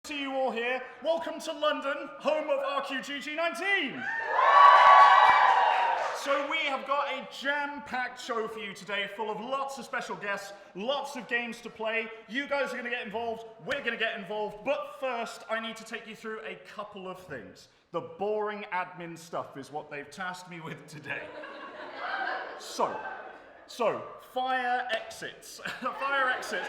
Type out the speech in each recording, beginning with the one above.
See you all here. Welcome to London, home of RQGG19. So we have got a jam-packed show for you today, full of lots of special guests, lots of games to play. You guys are going to get involved, we're going to get involved, but first I need to take you through a couple of things. The boring admin stuff is what they've tasked me with today. So, fire exits. Fire exits.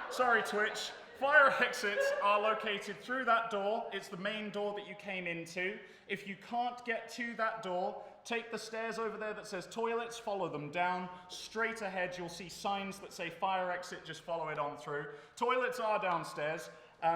Sorry, Twitch. Fire exits are located through that door. It's the main door that you came into. If you can't get to that door, take the stairs over there that says toilets, follow them down. Straight ahead, you'll see signs that say fire exit, just follow it on through. Toilets are downstairs.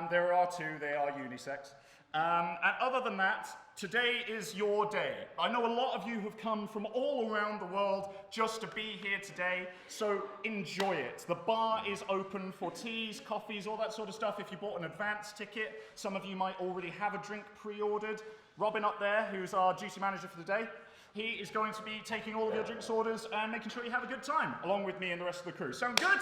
There are two, they are unisex. And other than that, today is your day. I know a lot of you have come from all around the world just to be here today, so enjoy it. The bar is open for teas, coffees, all that sort of stuff. If you bought an advance ticket, some of you might already have a drink pre-ordered. Robin up there, who's our duty manager for the day, he is going to be taking all of your drinks orders and making sure you have a good time, along with me and the rest of the crew. Sound good?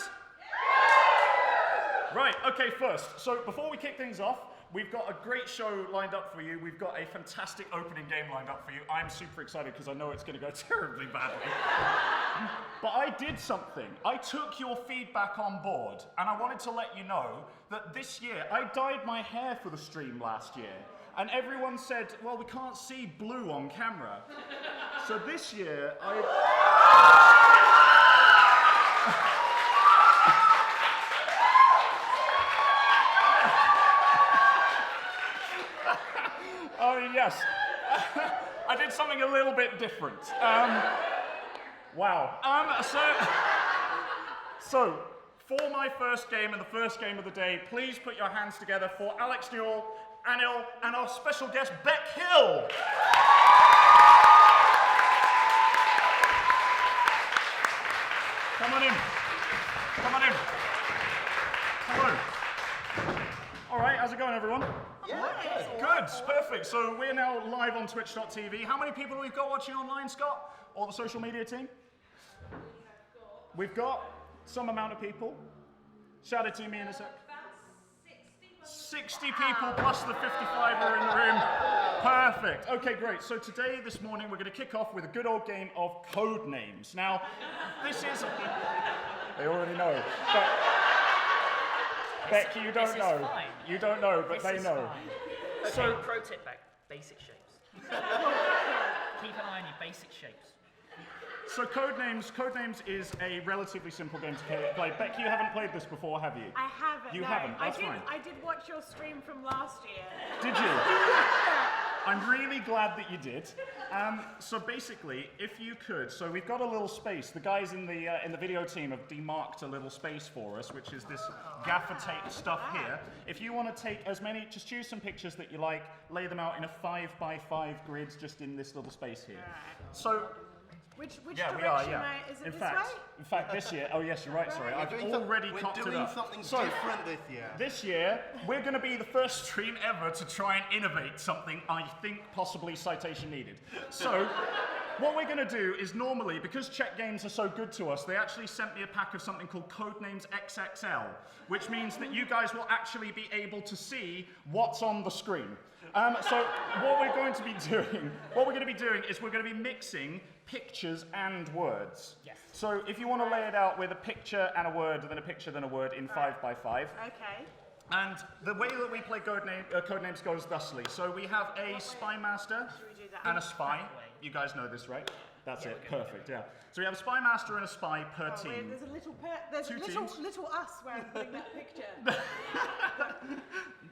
Right, okay, first, so before we kick things off, we've got a great show lined up for you. We've got a fantastic opening game lined up for you. I'm super excited because I know it's going to go terribly badly. But I did something. I took your feedback on board, and I wanted to let you know that this year, I dyed my hair for the stream last year, and everyone said, well, we can't see blue on camera. So this year, Oh, yes. I did something a little bit different. Wow. So, for my first game and the first game of the day, please put your hands together for Alex Newell, Anil, and our special guest, Beck Hill. Come on in. Come on in. Hello. All right, how's it going, everyone? Yeah, Good, perfect. So we're now live on twitch.tv. How many people have we got watching online, Scott? Or the social media team? We've got some amount of people. Shout it to me in a sec. 60 people plus the 55 are in the room. Perfect. Okay, great. So today, this morning, we're going to kick off with a good old game of code names. Now, this is... They already know. But, Beck, you don't know. Fine. You don't know, but they know. Okay, So, pro tip back, basic shapes. Keep an eye on your basic shapes. so Codenames is a relatively simple game to play. Beck, you haven't played this before, have you? I haven't. You no. haven't, that's fine. I did watch your stream from last year. Did you? I'm really glad that you did. So basically, if you could, so we've got a little space. The guys in the video team have demarked a little space for us, which is this gaffer tape stuff here. If you want to take as many, just choose some pictures that you like, lay them out in a 5x5 grid just in this little space here. So. Which Yeah, direction we are, yeah. is it In this fact, way? this year, oh yes, you're right, sorry. I've already cocked it We're doing up. something So, different this year. this year, we're going to be the first stream ever to try and innovate something I think possibly citation needed. So, what we're going to do is normally, because Czech Games are so good to us, they actually sent me a pack of something called Codenames XXL, which means that you guys will actually be able to see what's on the screen. So what we're going to be doing is we're going to be mixing pictures and words. Yes. So if you want to lay it out with a picture and a word, then a picture, then a word in 5x5. Okay. And the way that we play Codenames goes thusly. So we have a spy master we do that? and a spy. You guys know this, right? That's it. Perfect. Yeah. So we have a spy master and a spy per Oh, wait, team. there's a little Two teams. little us where I'm putting that picture.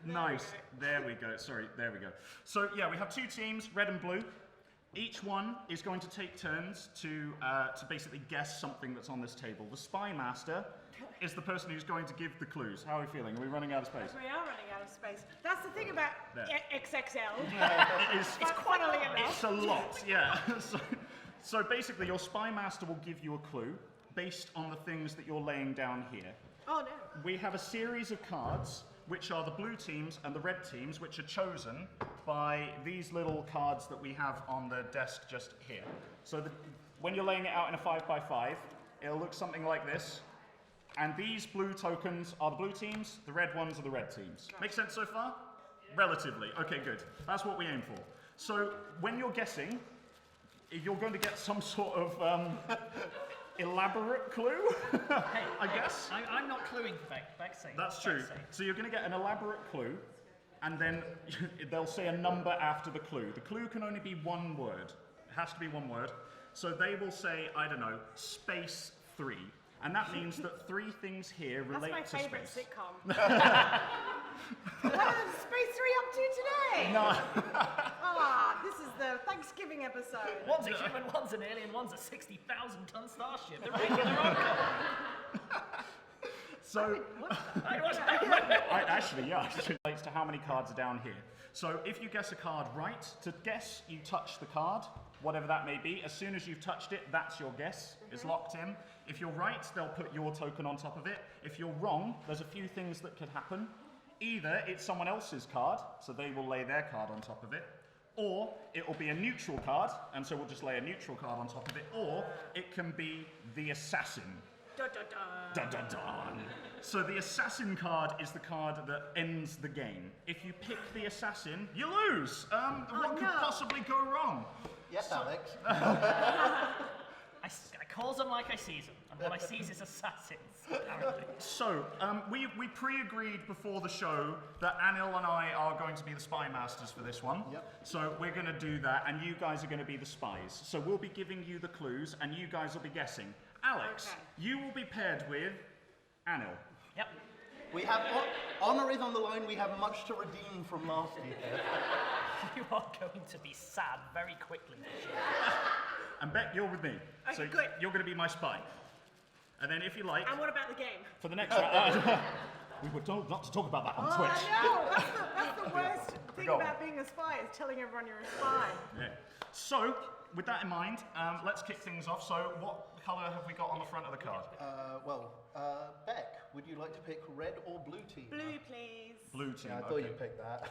Nice. There we go. Sorry, there we go. So yeah, we have two teams, red and blue. Each one is going to take turns to basically guess something that's on this table. The spy master is the person who's going to give the clues. How are we feeling? Are we running out of space? We are running out of space. That's the thing about There. XXL. It is. It's funnily enough. It's a lot. Yeah. So basically, your spy master will give you a clue based on the things that you're laying down here. Oh no. We have a series of cards, which are the blue teams and the red teams, which are chosen by these little cards that we have on the desk just here. So when you're laying it out in a 5x5, it'll look something like this. And these blue tokens are the blue teams, the red ones are the red teams. Make sense so far? Relatively. Okay, good. That's what we aim for. So when you're guessing, you're going to get some sort of elaborate clue, I guess. I'm not cluing for Beck's sake. That's true. So you're going to get an elaborate clue, and then they'll say a number after the clue. The clue can only be one word. It has to be one word. So they will say, I don't know, space 3. And that means that 3 things here relate That's to my favourite space. sitcom. What is Space 3 up to today? No. This is the Thanksgiving episode. One's a human, one's an alien, one's a 60,000-ton starship. They're making their own colour. So, I watched actually, yeah, it relates to how many cards are down here. So if you guess a card right, to guess, you touch the card, whatever that may be. As soon as you've touched it, that's your guess. It's locked in. If you're right, they'll put your token on top of it. If you're wrong, there's a few things that could happen. Either it's someone else's card, so they will lay their card on top of it, or it will be a neutral card, and so we'll just lay a neutral card on top of it, or it can be the assassin. Dun, dun, dun. Dun, dun, dun. So the assassin card is the card that ends the game. If you pick the assassin, you lose. What could possibly go wrong? Yes, Alex. I calls them like I sees them, and what I sees is assassins, apparently. So, we pre-agreed before the show that Anil and I are going to be the spy masters for this one. Yep. So we're going to do that, and you guys are going to be the spies. So we'll be giving you the clues, and you guys will be guessing. Alex, you will be paired with Anil. Yep. We have honor is on the line. We have much to redeem from last year. You are going to be sad very quickly this year. And Beck, you're with me. Okay, So good. you're going to be my spy. And then if you like, And what about the game? for the next round, we were told not to talk about that on Twitch. I know. That's the worst thing Go on. about being a spy is telling everyone you're a spy. Yeah. So, with that in mind, let's kick things off. So, what colour have we got on the front of the card? Beck, would you like to pick red or blue team? Blue, please. Blue team. Yeah, I thought okay. you'd pick that.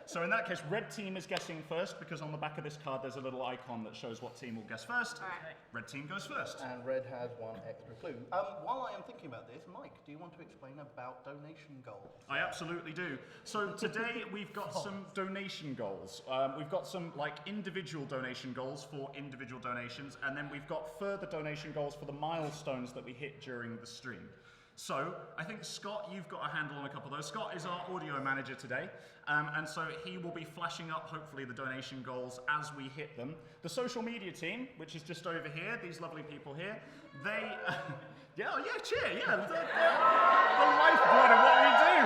So in that case, red team is guessing first because on the back of this card there's a little icon that shows what team will guess first. All right. Red team goes first. And red has one extra clue. While I am thinking about this, Mike, do you want to explain about donation goals? I absolutely do. So today we've got some donation goals. We've got some like individual donation goals for individual donations, and then we've got further donation goals for the milestones that we hit during the stream. So I think Scott, you've got a handle on a couple of those. Scott is our audio manager today, and so he will be flashing up hopefully the donation goals as we hit them. The social media team, which is just over here, these lovely people here, they, cheer, they're the lifeblood of what we do.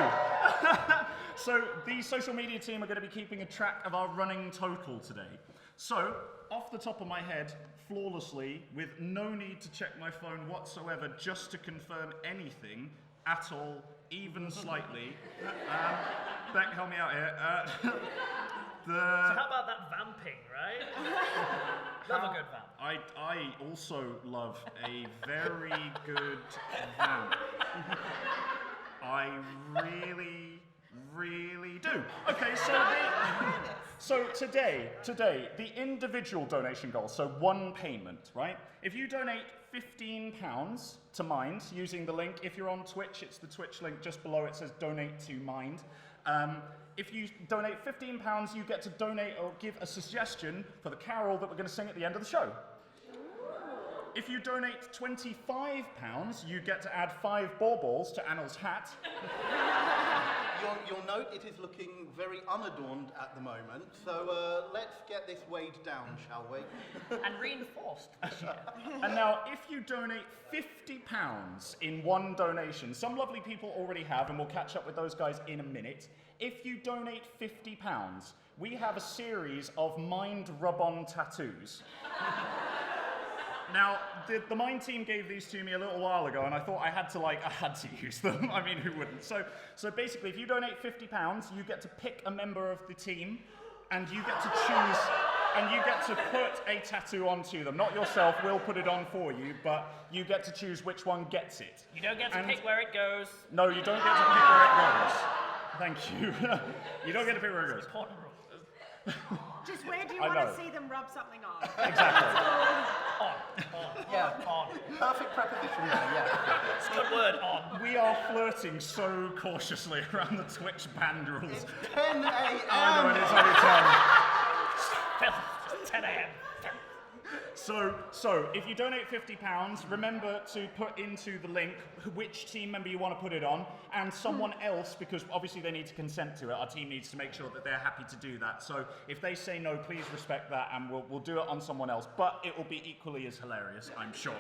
So the social media team are going to be keeping a track of our running total today. So, off the top of my head, flawlessly, with no need to check my phone whatsoever, just to confirm anything at all, even slightly. Beck, help me out here. So how about that vamping, right? Love a good vamp. I also love a very good vamp. I really do. Okay, so today, the individual donation goal, so one payment, right? If you donate £15 to Mind using the link, if you're on Twitch, it's the Twitch link just below, it says donate to Mind. If you donate £15, you get to donate or give a suggestion for the carol that we're going to sing at the end of the show. If you donate £25, you get to add 5 baubles to Anil's hat. You'll note it is looking very unadorned at the moment, so let's get this weighed down, shall we? And reinforced this year. And now, if you donate £50 in one donation, some lovely people already have, and we'll catch up with those guys in a minute. If you donate £50, we have a series of Mind rub-on tattoos. Now, the Mind team gave these to me a little while ago, and I thought I had to use them. I mean, who wouldn't? So basically, if you donate £50, you get to pick a member of the team, and you get to choose, and you get to put a tattoo onto them. Not yourself, we'll put it on for you, but you get to choose which one gets it. You don't get to pick where it goes. No, you don't get to pick where it goes. Thank you. You don't get to pick where it goes. Important rule. Just where do you I want know. to see them rub something on? Yeah. On. Perfect preposition there, yeah. It's a good word, on. We are flirting so cautiously around the Twitch band rules. It's 10 a.m. I know it is only 10. It's 10 a.m. So if you donate £50, remember to put into the link which team member you want to put it on, and someone else, because obviously they need to consent to it. Our team needs to make sure that they're happy to do that. So if they say no, please respect that, and we'll do it on someone else. But it will be equally as hilarious, I'm sure.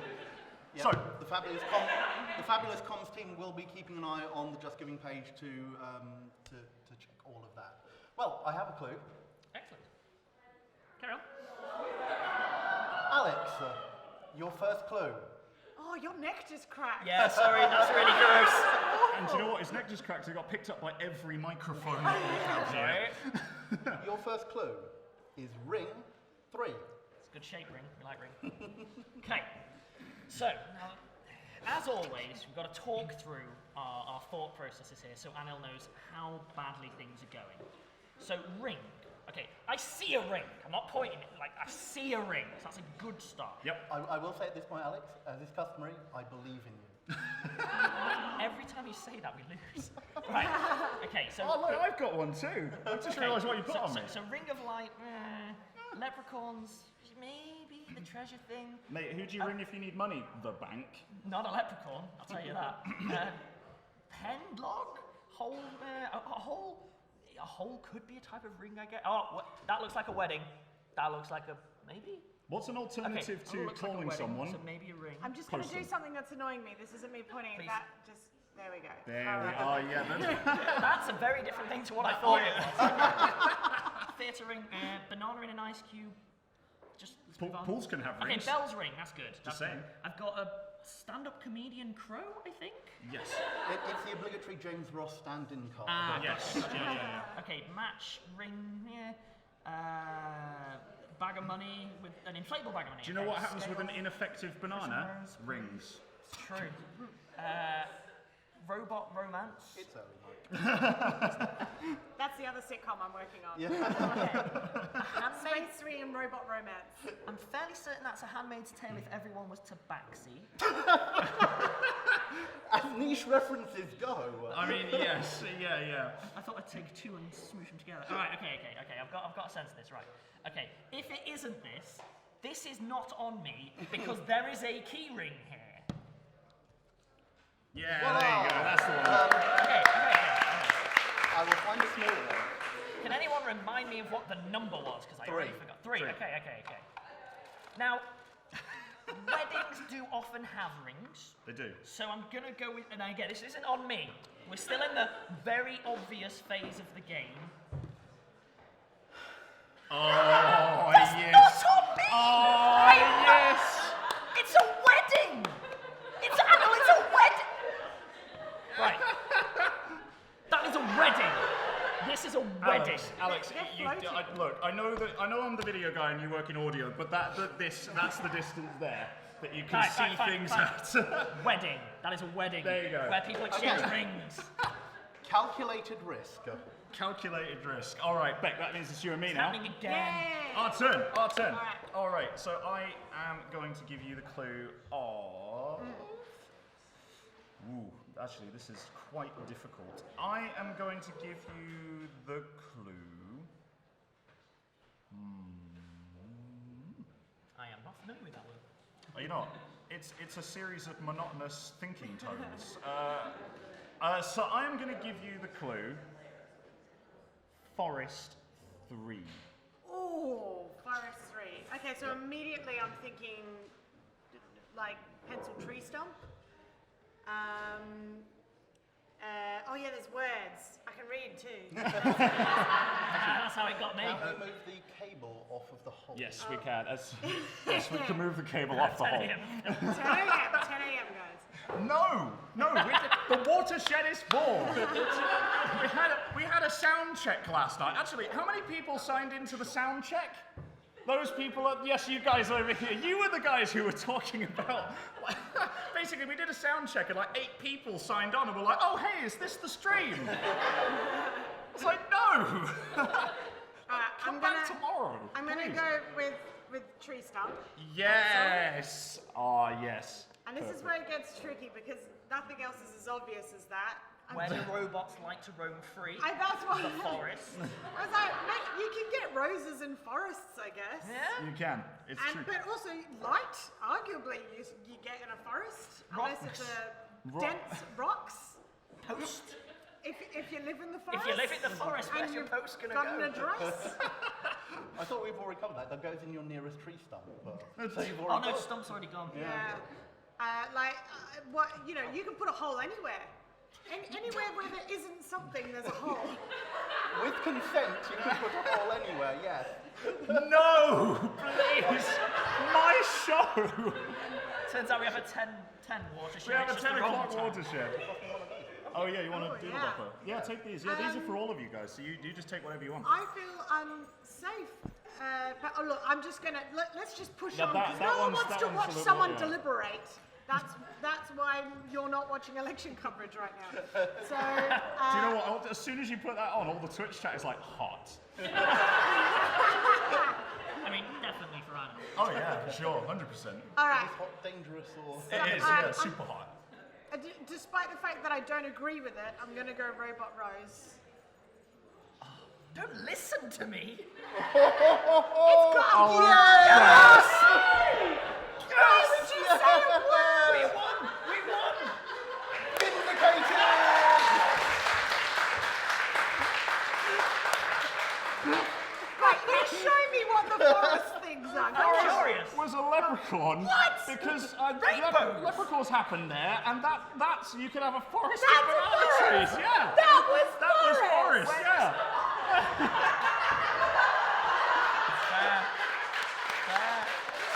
Yep. So the fabulous comms team will be keeping an eye on the Just Giving page to check all of that. Well, I have a clue. Excellent. Carry on. Alex, your first clue. Oh, your neck just cracked. Yeah, sorry, that's really gross. and do you know what? His neck just cracked. It got picked up by every microphone that we have here. Sorry. Your first clue is ring 3. It's a good shape ring. We like ring. Okay. So, now, as always, we've got to talk through our thought processes here so Anil knows how badly things are going. So, ring. Okay, I see a ring. I'm not pointing it, like, I see a ring. So that's a good start. Yep. I will say at this point, Alex, as is customary, I believe in you. Every time you say that, we lose. Right. Okay, so... Oh, look, I've got one too. I just realised what you put on me. So ring of light, leprechauns, maybe the treasure thing. Mate, who do you ring if you need money? The bank. Not a leprechaun, I'll tell you that. Penlog? Hole, a hole could be a type of ring, I guess. Oh, that looks like a wedding. That looks like a, maybe? What's an alternative to looks like a calling wedding, someone? So maybe a ring. I'm just going to do Close. something that's annoying me. This isn't me pointing at Please. that. Just, there we go. There All we right. are, yeah. That's a very different thing to what I thought it was. Theatre ring, banana in an ice cube. Just let's move on. Pools can have Okay, rings. Bell's ring, that's good. That's saying. good. I've got a stand-up comedian crow, I think. Yes. It's the obligatory James Ross stand-in card. Yes. Yeah. Okay, match, ring, yeah. Bag of money with an inflatable bag of money. Do you know okay, what happens with an scale. ineffective banana? Prisoners. Rings. It's true. Robot romance. It's early, Mike. That's the other sitcom I'm working on. Yeah. Handmaid. Space 3 and Robot Romance. I'm fairly certain that's a Handmaid's Tale if everyone was tabaxi. As niche references go. I mean, yes. Yeah. I thought I'd take two and smoosh them together. All right, okay. I've got a sense of this, right? Okay, if it isn't this, this is not on me because there is a key ring here. Yeah, Voila. there you go. That's the one. Okay. I will find a small one. Can anyone remind me of what the number was? Because I already forgot. Three. Okay. Now, weddings do often have rings. They do. So I'm gonna go with, and again, this isn't on me. We're still in the very obvious phase of the game. Oh, That's yes. not on me! Oh, yes. It's a wedding! It's a wedding! Right. That is a wedding! This is a wedding. Alex, They're you, floating. look. I know I'm the video guy and you work in audio, but that's the distance there that you can see things at. Wedding. That is a wedding. There you go. Where people exchange Okay. rings. Calculated risk. Calculated risk. All right, Beck, that means it's you and me It's now. happening again. Yay! Our turn. right. All right, so I am going to give you the clue of... Ooh, actually, this is quite difficult. I am going to give you the clue... I am not familiar with that word. Are you not? It's a series of monotonous thinking tones. So I am going to give you the clue. Forest 3. Ooh, Forest 3. Okay, so immediately I'm thinking, like, pencil tree stump. Oh yeah, there's words. I can read too. That's how it got me. Can we move the cable off of the hole? Yes, we can. Yes, we can move the cable off the hole. 10 a.m. guys. No, the watershed is full. We had a sound check last night. Actually, how many people signed into the sound check? Those people, yes, you guys over here. You were the guys who were talking about. Basically, we did a sound check and like 8 people signed on and were like, "Oh, hey, is this the stream?" It's like, no. I'm Come back tomorrow. going to go with tree stump. Yes. Yes. And this is where it gets tricky because nothing else is as obvious as that. Where do robots like to roam free? That's what The forest. I was like, mate, you can get roses in forests, I guess. Yeah. You can. It's true. But also light, arguably, you get in a forest. Unless it's a dense rocks. Post. If you live in the forest. If you live in the forest, where's and your you've post gonna got go? an address. I thought we've already covered that. That goes in your nearest tree stump. So you've Oh already no, got- Stump's already gone. Yeah. You can put a hole anywhere. Anywhere where there isn't something, there's a hole. With consent, you can put a hole anywhere, yes. No, please. My show. Turns out we have a 10 watershed. We have a it's just 10 the wrong o'clock time. watershed. Oh yeah, you want to Oh, do the yeah. buffer? Yeah, take these. Yeah, these are for all of you guys. So you just take whatever you want. I feel unsafe. But look, I'm just gonna let's just push Yeah, on that- because that no one one's- wants that to one's a watch little- someone yeah. deliberate. That's why you're not watching election coverage right now. So Do you know what? As soon as you put that on, all the Twitch chat is like hot. I mean, definitely for Anna. Oh yeah, for sure, 100%. all right. Is hot dangerous or... It is, I'm- yeah, super hot. Despite the fact that I don't agree with it, I'm gonna go Robot Rose. Don't listen to me. It's got Oh, yes! Yes! Why would you say a word? We won. We won. Vindicated! Right, now show me what the forest things are. Go I'm on. curious. Was a leprechaun. What? Because Rainbows. leprechauns happen there, and that's you can have a forest That's of a banana forest. trees. Yeah. That was forest. Yeah.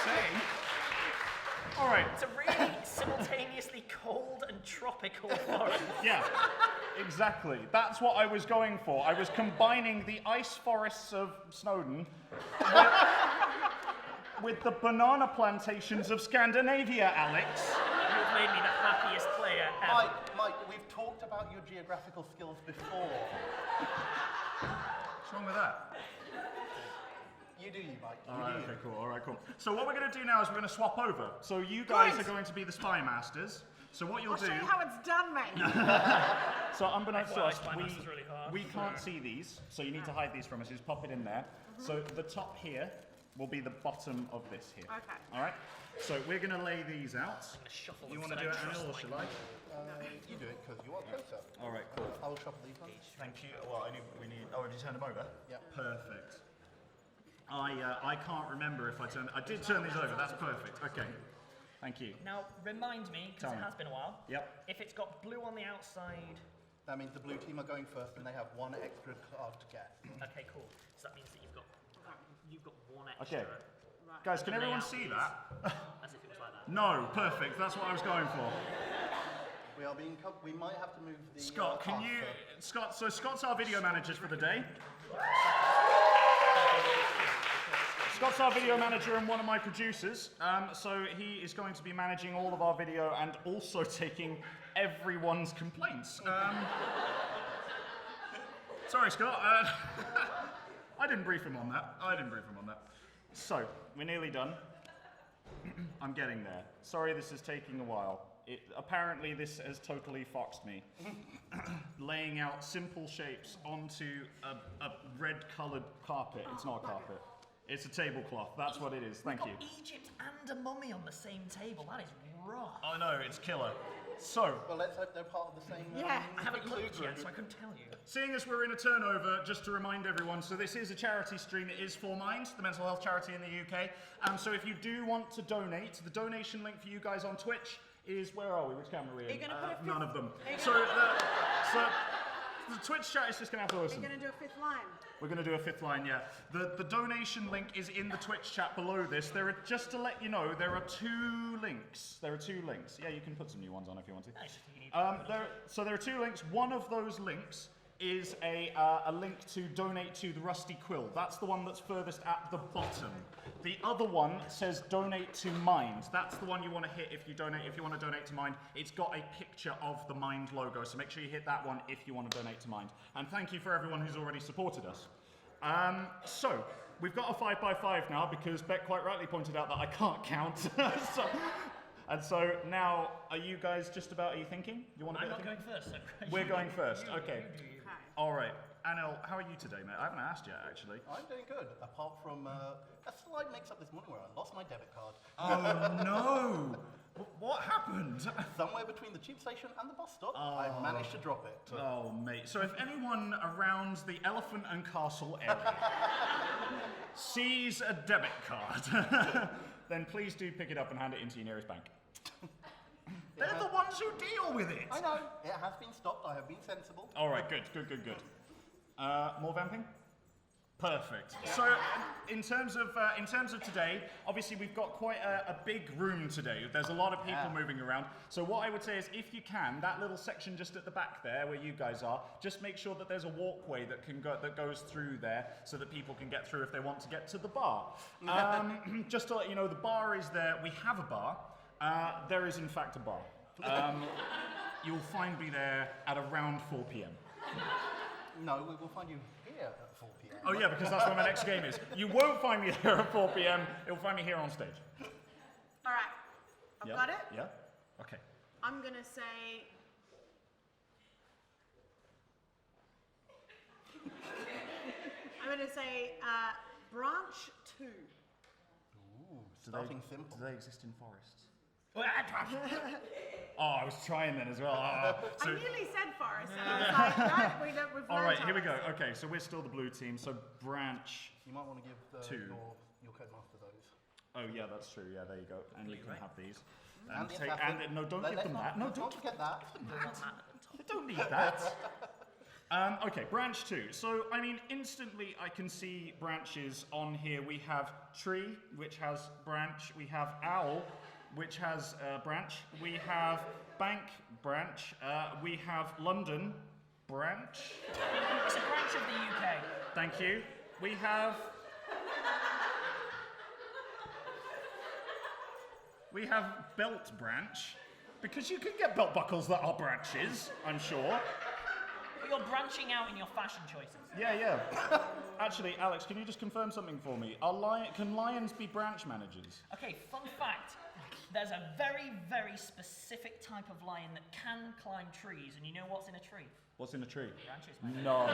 See? All right. It's a really simultaneously cold and tropical forest. Yeah, exactly. That's what I was going for. I was combining the ice forests of Snowdon with the banana plantations of Scandinavia, Alex. You've made me the happiest player ever. Mike, we've talked about your geographical skills before. What's wrong with that? You do, Mike. You All right, do. okay, cool. All right, cool. So what we're going to do now is we're going to swap over. So you guys Good. are going to be the spy masters. So what you'll I'll do... show you how it's done, mate. So unbeknownst to Well, us, Spy Master's really hard. we can't see these, so you need to hide these from us. You just pop it in there. So the top here will be the bottom of this here. Okay. All right? So we're going to lay these out. Shuffle You them want to so do it, I don't Anil, or trust should my- I? You do it because you are closer. All right, cool. I'll shuffle these ones. Thank you. Well, we need... Oh, have you turned them over? Yep. Perfect. I can't remember if I turned... I did turn these over. That's perfect. Okay. Thank you. Now, remind me, because Tell it me. has been a while. Yep. If it's got blue on the outside. That means the blue team are going first and they have one extra card to get. Okay, cool. So that means that you've got one Okay. extra. Guys, can everyone Layout see is- that? As if it was like that. No, perfect. That's what I was going for. We are being... We might have to move the... Scott, can card you... first. Scott, so Scott's our video manager for the day. Scott's our video manager and one of my producers. So he is going to be managing all of our video and also taking everyone's complaints. Sorry, Scott. I didn't brief him on that. So, we're nearly done. I'm getting there. Sorry this is taking a while. Apparently this has totally foxed me. Laying out simple shapes onto a red-coloured carpet. It's not a carpet. It's a tablecloth. That's what it is. Thank you. We've got Egypt and a mummy on the same table. That is rough. I know, it's killer. So, Well, let's hope they're part of the same... Yeah. I haven't clue looked group. yet, so I couldn't tell you. seeing as we're in a turnover, just to remind everyone, so this is a charity stream. It is For Mind, the mental health charity in the UK. So if you do want to donate, the donation link for you guys on Twitch is, where are we? Which camera are we in? Are you gonna put a fifth- none of them. Are you So the Twitch chat is just going to have to listen. You're going to do a fifth line. We're going to do a fifth line, yeah. The donation link is in the Twitch chat below this. There are, just to let you know, there are two links. Yeah, you can put some new ones on if you want to. Nice. You need So there are two links. One of those links is a link to donate to the Rusty Quill. That's the one that's furthest at the bottom. The other one says donate to Mind. That's the one you want to hit if you want to donate to Mind. It's got a picture of the Mind logo, so make sure you hit that one if you want to donate to Mind. And thank you for everyone who's already supported us. So we've got a 5x5 now because Beck quite rightly pointed out that I can't count. So now, are you guys just about? Are you thinking? You want? I'm not going first. So We're going first. Okay. You do you. Okay. All right. Anil, how are you today, mate? I haven't asked yet, actually. I'm doing good, apart from a slight mix-up this morning where I lost my debit card. Oh no! What happened? Somewhere between the tube station and the bus stop, I managed to drop it. Oh, mate. So if anyone around the Elephant and Castle area sees a debit card, then please do pick it up and hand it into your nearest bank. They're the ones who deal with it. I know, it has been stopped, I have been sensible. All right, good. More vamping? Perfect. So, in terms of today, obviously we've got quite a big room today. There's a lot of people moving around. So what I would say is, if you can, that little section just at the back there, where you guys are, just make sure that there's a walkway that goes through there, so that people can get through if they want to get to the bar. Just to let you know, the bar is there. We have a bar. There is in fact a bar. You'll find me there at around 4 p.m. No, we will find you here at 4 p.m. Oh yeah, because that's where my next game is. You won't find me there at 4 p.m. You'll find me here on stage. All right. I've got it. Yeah? Okay. I'm going to say... branch 2. Ooh, starting simple. Do they exist in forests? Oh, I was trying then as well. I nearly said forest, and I was like, right, we've All right, here we learned go. Okay, so we're still the blue team. So branch. You might want to give Two. your codemaster those. Oh yeah, that's true. Yeah, there you go. And you can have these. And the take, assassin. and no, don't give them that. No, don't get that. They don't need that. Okay, branch 2. So, I mean, instantly I can see branches on here. We have tree, which has branch. We have owl, which has branch. We have bank, branch. We have London, branch. It's a branch of the UK. Thank you. We have... We have belt branch, because you can get belt buckles that are branches, I'm sure. But you're branching out in your fashion choices. Yeah. Actually, Alex, can you just confirm something for me? Can lions be branch managers? Okay, fun fact. There's a very, very specific type of lion that can climb trees, and you know what's in a tree? What's in a tree? Branches, mate. No.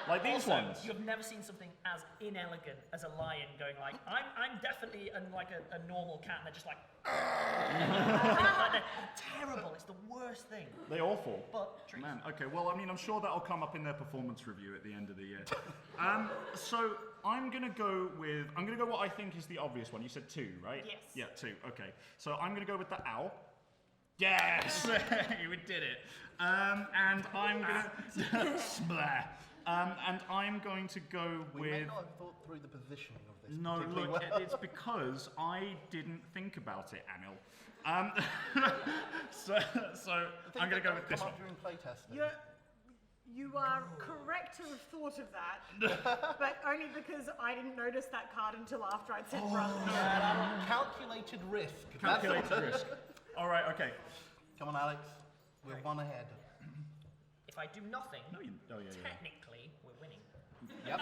Like these Also, ones? you've never seen something as inelegant as a lion going like, I'm definitely like a normal cat, and they're just like, like they're terrible. It's the worst thing. They're awful. But trees. Man, okay, well, I mean, I'm sure that'll come up in their performance review at the end of the year. So I'm gonna go what I think is the obvious one. You said 2, right? Yes. Yeah, 2, okay. So I'm gonna go with the owl. Yes! We did it. And I'm gonna... Splah. And I'm going to go We with... may not have thought through the positioning of this No, particularly look, well. it's because I didn't think about it, Anil. So I'm going to go with this come one. up during playtesting. You are correct to have thought of that, but only because I didn't notice that card until after I'd said branch. Calculated risk. Calculated risk. All right, okay. Come on, Alex. We're one ahead. If I do nothing, Oh, yeah. technically we're winning. Yep.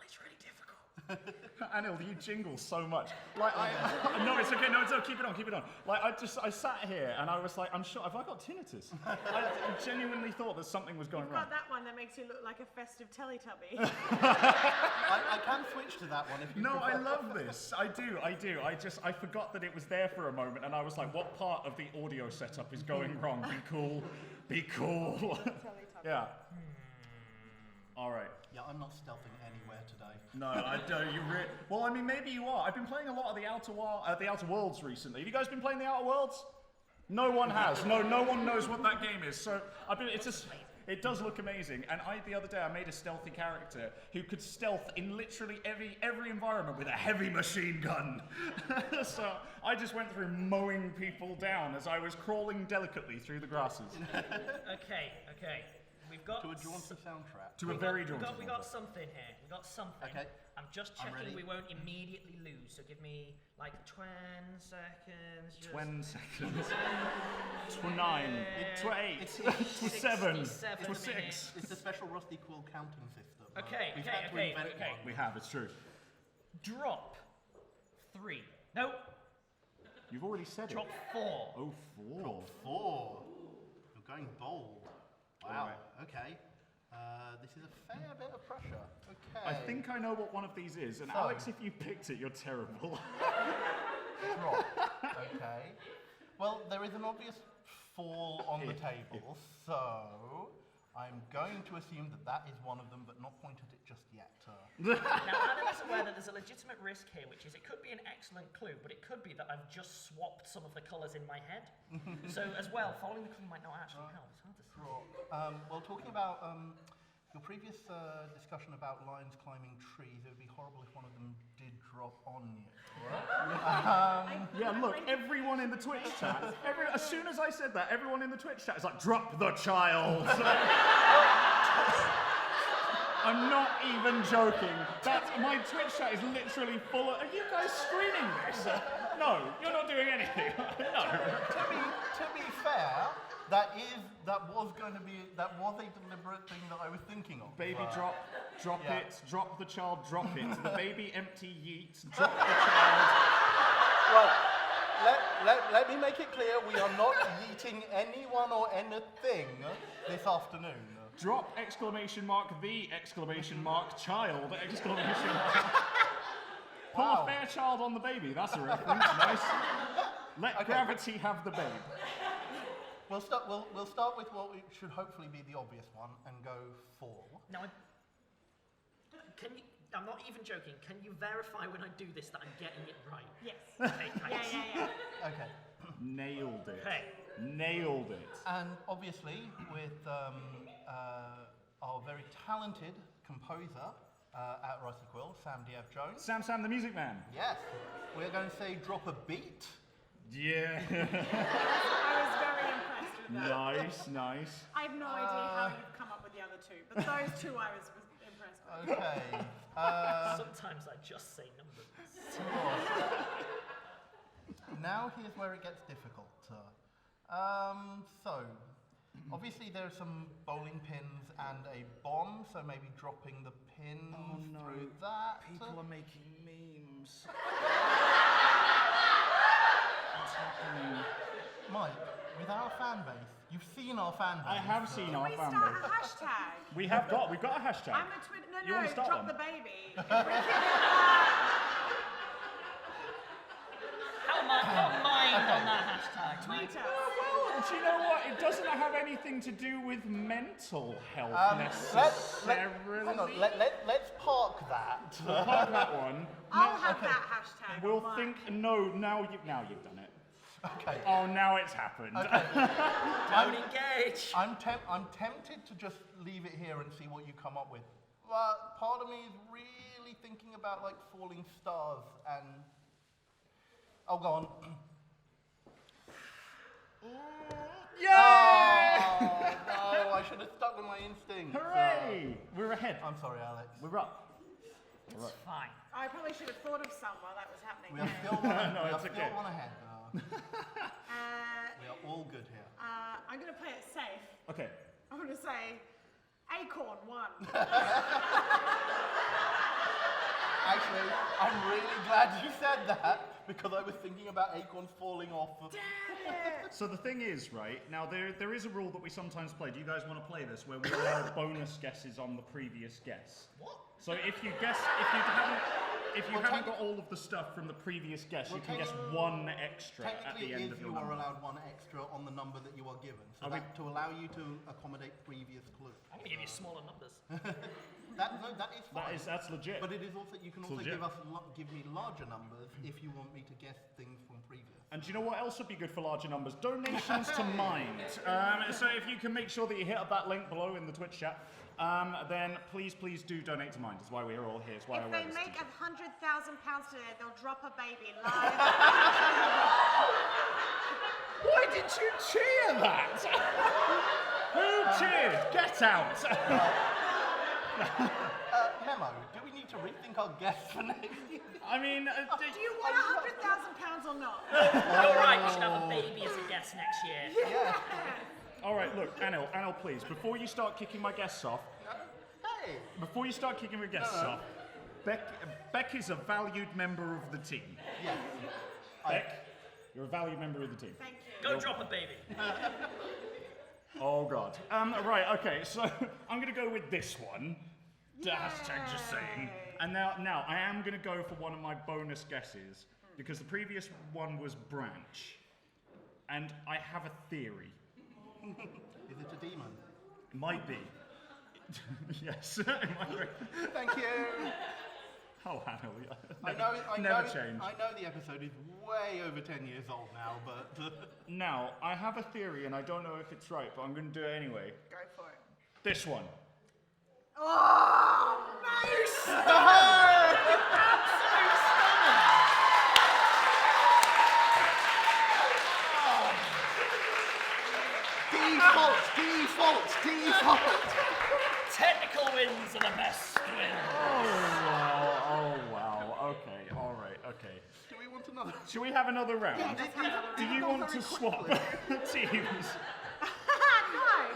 It's really difficult. Anil, you jingle so much. Like, no, it's okay. No, keep it on. Like, I sat here and I was like, I'm sure. Have I got tinnitus? I genuinely thought that something was going You've wrong. got that one that makes you look like a festive Teletubby. I can switch to that one if you No, I prefer. love this. I do. I forgot that it was there for a moment, and I was like, what part of the audio setup is going wrong? Be cool. Yeah. All right. Yeah, I'm not stealthing anywhere today. No, I don't. Well, I mean, maybe you are. I've been playing a lot of the Outer Worlds recently. Have you guys been playing the Outer Worlds? No one has. No one knows what that game is. So it does look amazing. And the other day I made a stealthy character who could stealth in literally every environment with a heavy machine gun. So I just went through mowing people down as I was crawling delicately through the grasses. Okay. we've got To a jaunty soundtrack. To a very jaunty we got soundtrack. something here. We got something. Okay. I'm just I'm checking ready. we won't immediately lose. So give me like 20 seconds. Just 20 seconds. 29. 28. It's 27. 67 26. minutes. It's the special Rusty Quill counting system. Okay, We've had to invent okay. one. We have, it's true. Drop 3. No, You've already said drop it. 4. Oh, 4. Drop 4. You're going bold. Wow. Alright. Okay. This is a fair bit of pressure. Okay. I think I know what one of these is, and So- Alex, if you picked it, you're terrible. Drop. Okay. Well, there is an obvious fall on the table, so I'm going to assume that that is one of them, but not point at it just yet. Now, Adam is aware that there's a legitimate risk here, which is it could be an excellent clue, but it could be that I've just swapped some of the colours in my head. So, as well, following the clue might not actually help. It's hard to say. Drop. Well, talking about your previous discussion about lions climbing trees, it would be horrible if one of them did drop on you. Yeah, look, everyone in the Twitch chat, as soon as I said that, everyone in the Twitch chat is like, drop the child. I'm not even joking. My Twitch chat is literally full of, are you guys screening this? No, you're not doing anything. No. To be fair, that was a deliberate thing that I was thinking of. Baby, but- drop yeah. it, drop the child, drop it. The baby empty yeet, drop the child. Well, let me make it clear, we are not yeeting anyone or anything this afternoon. Drop exclamation mark the exclamation mark child exclamation mark. Pull Wow. a fair child on the baby. That's a reference. Nice. Let gravity have the babe. We'll start with what should hopefully be the obvious one and go 4. Now, I'm not even joking. Can you verify when I do this that I'm getting it right? Yes. Okay, thanks. Yeah. Okay. Nailed it. Okay. Nailed it. And obviously, with our very talented composer at Rusty Quill, Sam D.F. Jones. Sam the Music Man. Yes, we're going to say drop a beat. Yeah. I was very impressed with that. Nice. I have no idea how you've come up with the other two, but those two I was impressed with. Okay. Sometimes I just say numbers. Now here's where it gets difficult. So, obviously there are some bowling pins and a bomb, so maybe dropping the pins through that. People are making memes. Mike, with our fan base, you've seen our fan base. I have seen our We fan start a base. hashtag. We've got a hashtag. I'm a Twitter. You No, wanna start drop one? the baby. How mind on that hashtag? Tweet us. Well, do you know what? It doesn't have anything to do with mental health necessarily. Hang on, let's park that. We'll park that one. I'll have that hashtag. We'll on mine. think. No, now you've done it. Okay. Oh, now it's happened. Don't engage. I'm tempted to just leave it here and see what you come up with. But part of me is really thinking about like falling stars and. Oh, go on. Yay! Oh, no, I should have stuck with my instincts. Hooray! We're ahead. I'm sorry, Alex. We're up. It's fine. I probably should have thought of some while that was happening. We are still one, No, we are it's still okay. one ahead. We are all good here. I'm going to play it safe. Okay. I'm going to say Acorn 1. Actually, I'm really glad you said that because I was thinking about acorns falling off. So the thing is, right, now there is a rule that we sometimes play. Do you guys want to play this where we allow bonus guesses on the previous guess? What? So if you haven't got all of the stuff from the previous guess, you can guess one extra at the end of you your are number. allowed one extra on the number that you are given. So that, to allow you to accommodate previous clues. I'm going to give you smaller numbers. That is fine. That's legit. But it is also, you can also legit. give me larger numbers if you want me to guess things from previous. And do you know what else would be good for larger numbers? Donations to Mind. So if you can make sure that you hit up that link below in the Twitch chat, then please do donate to Mind. That's why we're all here. It's why I If wear they this make t-shirt. £100,000 today, they'll drop a baby live. Why did you cheer that? Who cheered! Get out! Memo, do we need to rethink our guests for next year? I mean, Do you want £100,000 or not? You're right, we should have a baby as a guest next year. Yeah. all right, look, Anil, please, before you start kicking my guests off, Hey. Beck is a valued member of the team. Yes. Beck, you're a valued member of the team. Thank you. Go drop a baby. Oh God. Right. Okay. So I'm gonna go with this one. Hashtag just saying. And now I am gonna go for one of my bonus guesses because the previous one was Branch, and I have a theory. Is it a demon? Might be. Yes. It might be. Thank you. Oh, Hannah. I Never know. change. I know the episode is way over 10 years old now, but Now I have a theory, and I don't know if it's right, but I'm gonna do it anyway. Go for it. This one. Oh, nice! Default. Technical wins are the best wins. Oh wow. Okay. All right. Okay. Do we want another? Should we have another round? Do you want to swap teams?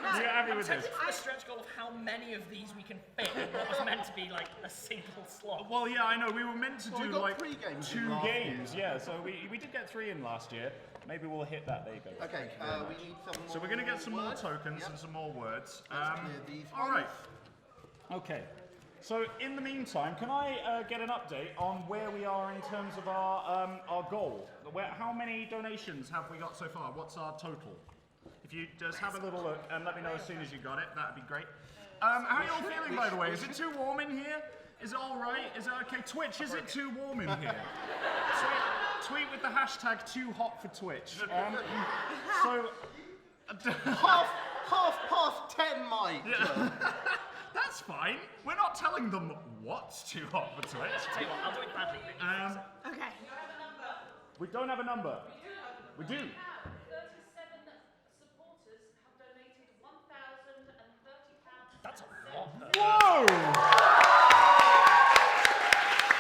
No. You're happy with this? Tempted for the stretch goal of how many of these we can fit in what was meant to be like a single slot. Well, yeah, I know. We were meant to Well, we do got like 3 games in 2 last games. Yeah, so we did get 3 in last year. Maybe we'll hit that. There you go. Okay, we need some more. So we're gonna get some more words. tokens Yep. and some more words. Let's clear these all right. ones. Okay. So in the meantime, can I get an update on where we are in terms of our goal? How many donations have we got so far? What's our total? If you just have a little look and let me know as soon as you got it, that'd be great. How are you all feeling, by the way? Is it too warm in here? Is it all right? Is it okay? Twitch, is it too warm in here? Tweet with the hashtag too hot for Twitch. So half past 10, Mike. that's fine. We're not telling them what's too hot for Twitch. Tell you what, I'll do it badly. Okay. We don't have a number. We do. 37 supporters have donated £1,030. That's a lot. Whoa!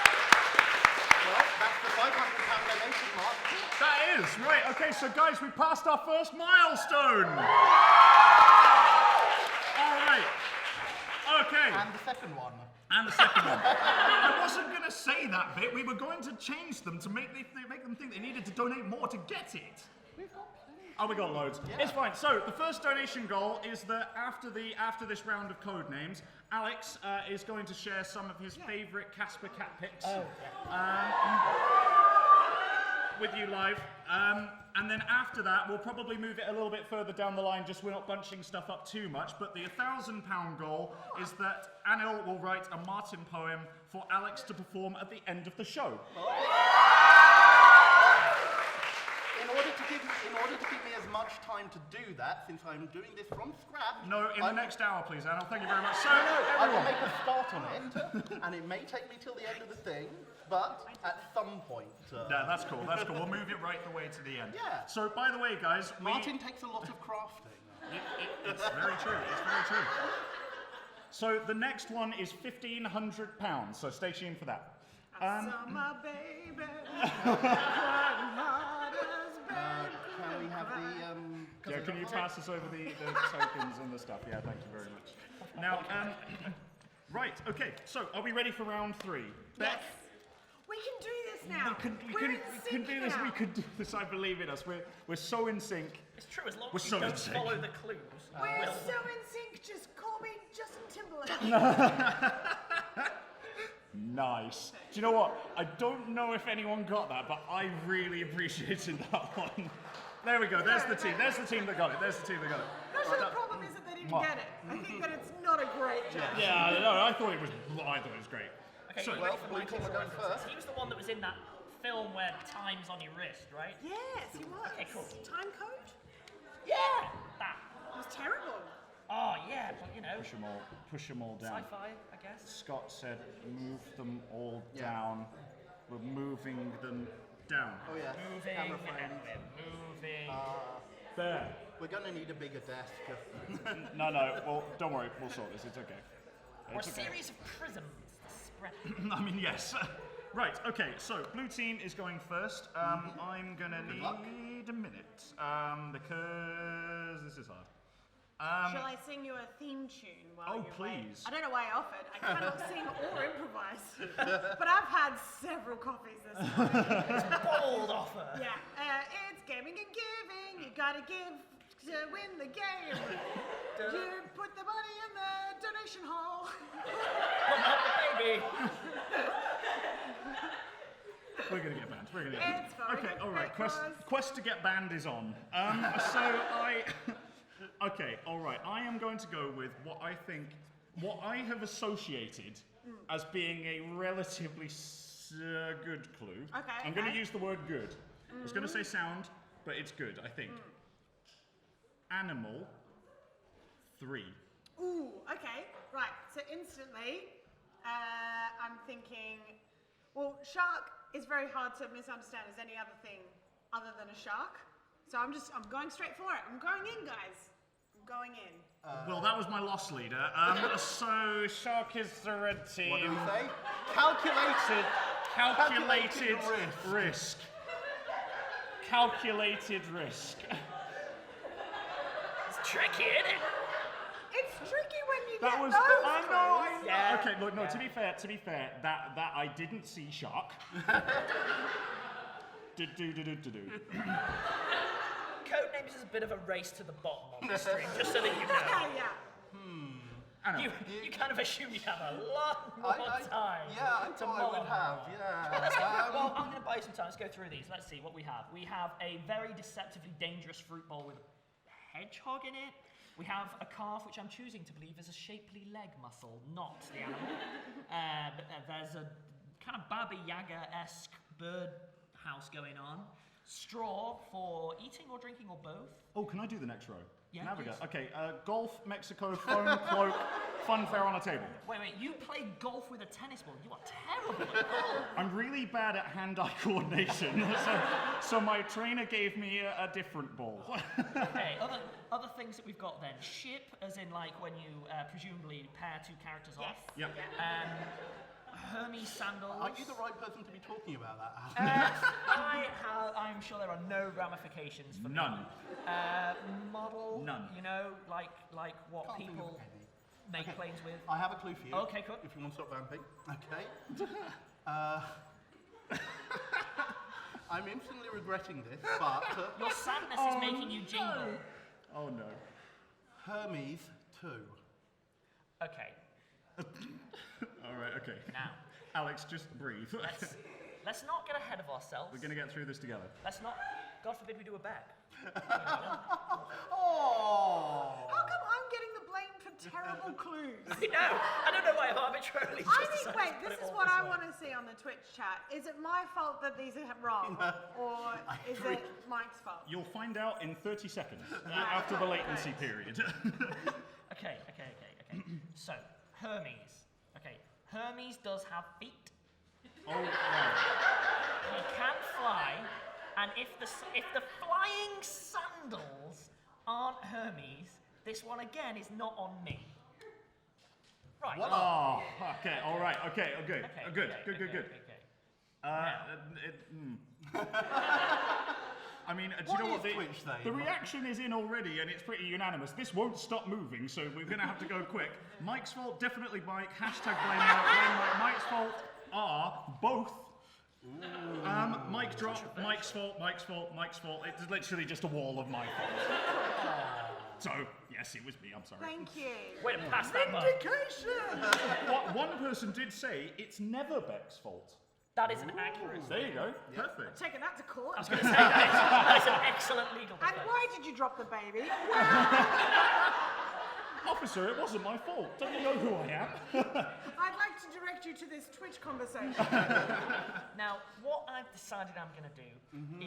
Well, that's the £500 donation mark. That is right. Okay, so guys, we passed our first milestone. All right. Okay. And the second one. And the second one. I wasn't going to say that bit. We were going to change them to make them think they needed to donate more to get it. Oh, we got loads. Yeah. It's fine. So the first donation goal is that after this round of code names, Alex is going to share some of his favourite Casper cat picks with you live. And then after that, we'll probably move it a little bit further down the line, just we're not bunching stuff up too much. But the £1,000 goal is that Anil will write a Martin poem for Alex to perform at the end of the show. In order to give me as much time to do that, since I'm doing this from scratch. No, in the next hour, please, Anil. Thank you very much. So, I will make a start on it, and it may take me till the end of the thing, but at some point. yeah, that's cool. That's cool. We'll move it right the way to the end. Yeah. So, by the way, guys, Martin takes a lot of crafting. It's very true. It's very true. So the next one is £1,500. So stay tuned for that. Summer baby. Can we have the Yeah, can you pass us over the tokens and the stuff? Yeah, thank you very much. Now, right, okay. So are we ready for round 3? Yes. We can do this now. We We're can in do sync this. now. We could do this. I believe in us. We're so in sync. It's true, as long We're as so you don't insane. follow the clues. We're we'll- so in sync. Just call me Justin Timberlake. Nice. Do you know what? I don't know if anyone got that, but I really appreciated that one. There we go. There's the team. There's the team that got it. There's the team that got it. No, so the problem is that they didn't What? get it. I think that it's not a great job. Yeah, no, I thought it was great. Okay, So- you ready Well, for blue my team are team's going reference? first. He was the one that was in that film where time's on your wrist, right? Yes, he was. Okay, cool. Time code? Yeah! That. It was terrible. Oh, yeah, but you know, Push them all down. sci-fi, I guess. Scott said, move them all Yeah. down. We're moving them down. Oh yeah. Moving, Camera and frames. we're moving. There. We're going to need a bigger desk. No, well, don't worry, we'll sort this, it's okay. Or a It's okay. series of prisms to spread. I mean, yes. Right, okay, so blue team is going first. I'm gonna need a minute, because this is hard. Shall I sing you a theme tune while you please. wait? I don't know why I offered. I cannot sing or improvise. But I've had several coffees this morning. Bold offer. Yeah, it's gaming and giving. You gotta give to win the game. You put the money in the donation hole. But not the baby. We're gonna get banned, we're gonna get banned. It's fine. Okay, alright, Because- quest to get banned is on. Okay, alright, I am going to go with what I have associated as being a relatively good clue. Okay, I'm going to okay. use the word good. I was going to say sound, but it's good, I think. Animal 3. Ooh, okay, right. So instantly, I'm thinking, well, shark is very hard to misunderstand as any other thing other than a shark. So I'm going straight for it. I'm going in, guys. I'm going in. Well, that was my loss leader. So shark is the red team. What do we say? Calculated. Calculated risk. Calculated risk. It's tricky, isn't it? It's tricky when you That get was. those I know. clues. Yeah. Okay, look. No. To be fair. That I didn't see shark. Do. Codenames is a bit of a race to the bottom on the stream, just so that you know. Yeah. I know. You kind of assume you'd have a lot more time. Yeah, I to thought I mull would on. have, That's yeah. okay. Well, I'm going to buy you some time. Let's go through these. Let's see what we have. We have a very deceptively dangerous fruit bowl with a hedgehog in it. We have a calf, which I'm choosing to believe is a shapely leg muscle, not the animal. There's a kind of Baba Yaga-esque bird house going on. Straw for eating or drinking or both. Oh, can I do the next row? Yeah, Navigate. please. Okay. Golf, Mexico, phone, cloak, funfair on a table. Wait, you play golf with a tennis ball. You are terrible at golf. I'm really bad at hand-eye coordination, so my trainer gave me a different ball. Okay, other things that we've got then. Ship, as in like when you presumably pair two characters off. Yes. Yep. Hermes sandals. Are you the right person to be talking about that? I'm sure there are no ramifications for me. None. Model. None. You know, like what Can't think of people any. make planes with. I have a clue for you. Okay, cool. If you want to stop vamping. Okay. I'm instantly regretting this, but Your sadness is making you jingle. Oh no. Hermes 2. Okay, All right. Okay. now Alex, just breathe. let's not get ahead of ourselves. We're gonna get through this together. Let's not. God forbid we do a bet. Oh! How come I'm getting the blame for terrible clues? I don't know why I've arbitrarily just I think, decided wait, to put this it is all what this I way. want to see on the Twitch chat. Is it my fault that these are wrong? Or is agree. it Mike's fault? You'll find out in 30 seconds after the latency period. Okay. So, Hermes. Okay, Hermes does have feet. Oh, right. He can fly, and if the flying sandals aren't Hermes, this one again is not on me. Right. What? Oh, okay. All right. Okay. Okay, Good. okay. I mean, do What you know is what? Twitch saying? The reaction is in already, and it's pretty unanimous. This won't stop moving, so we're going to have to go quick. Mike's fault, definitely Mike. Hashtag blame Mike. Mike's fault are both. Mic drop. Mike's fault. It's literally just a wall of my fault. So yes, it was me. I'm sorry. Thank you. Way to pass that by. What one person did say, it's never Beck's fault. That is an accurate. There you go. Perfect. Taking that to court. I was going to say that is an excellent legal And defense. why did you drop the baby? Officer, it wasn't my fault. Don't you know who I am? I'd like to direct you to this Twitch conversation. Now, what I've decided I'm going to do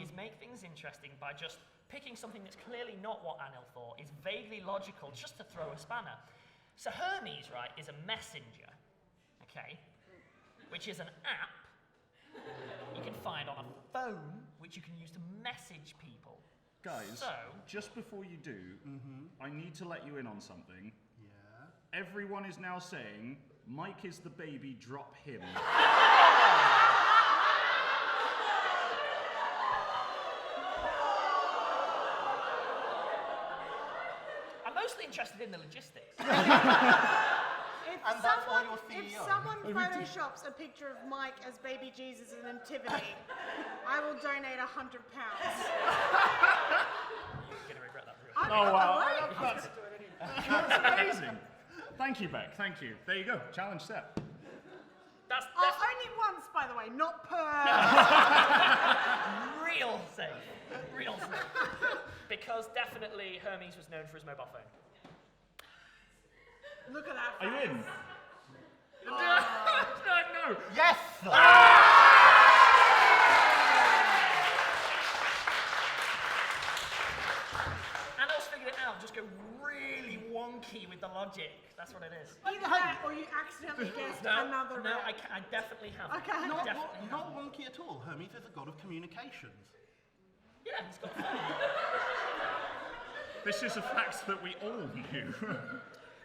is make things interesting by just picking something that's clearly not what Anil thought, is vaguely logical, just to throw a spanner. So Hermes, right, is a messenger, okay, which is an app you can find on a phone, which you can use to message people. Guys, So- just before you do, I need to let you in on something. Yeah. Everyone is now saying, Mike is the baby, drop him. I'm mostly interested in the logistics. And that's why you're If CEO. someone photoshops a picture of Mike as baby Jesus in Nativity, I will donate £100. You're gonna regret that real. Oh, wow. Right. That's amazing. Thank you, Beck. Thank you. There you go. Challenge set. That's Only once, by the way, not per. real safe. Real safe. Because definitely Hermes was known for his mobile phone. Look at that. Are you in? Oh. No. Yes! And I figured it out. Just go really wonky with the logic. That's what it is. Either that or you accidentally guessed another No, round. I definitely have. Okay. Not wonky at all. Hermes is a god of communications. Yeah, he's got a phone. This is a fact that we all knew.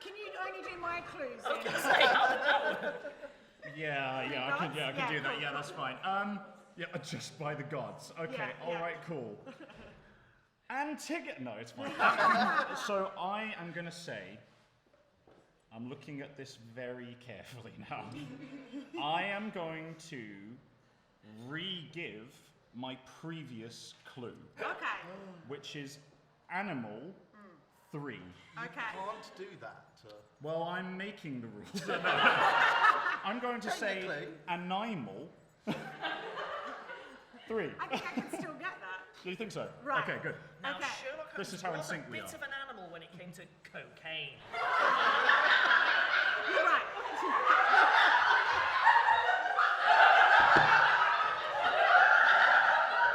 Can you only do my clues? I was then? gonna say, how did that work? Yeah, I can do Yeah, that. cool, Yeah, that's fine. Yeah, just by the gods. Okay, Yeah, all yeah. right, cool. No, it's fine. So I am gonna say, I'm looking at this very carefully now. I am going to re-give my previous clue, Okay. which is animal 3. Okay. Can't do that. Well, I'm making the rules. No. I'm going to say Technically. animal 3. I think I can still get that. Do you think so? Right. Okay, good. Now, Okay. Sherlock Holmes This is how in was sync we a bit are. of an animal when it came to cocaine. You're right.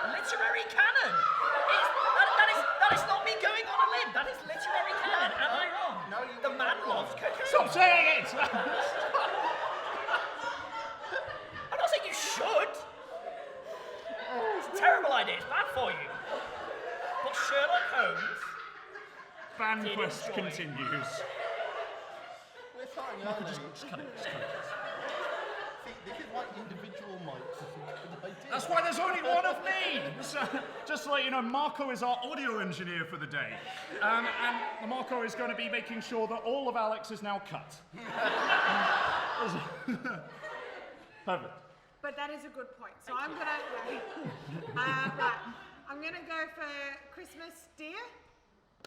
Literary canon. That is not me going on a limb. That is literary canon. Am I wrong? No, you The are man not wrong. loves cocaine. Stop saying it! I'm not saying you should. It's a terrible idea. It's bad for you. But Sherlock Holmes. Fan Did quest enjoy. continues. We're starting early. See, this is why individual mics is a good idea. That's why there's only one of me! So, just to let you know, Marco is our audio engineer for the day. And Marco is going to be making sure that all of Alex is now cut. Perfect. But that is a good point. So I'm gonna. Right. I'm gonna go for Christmas deer.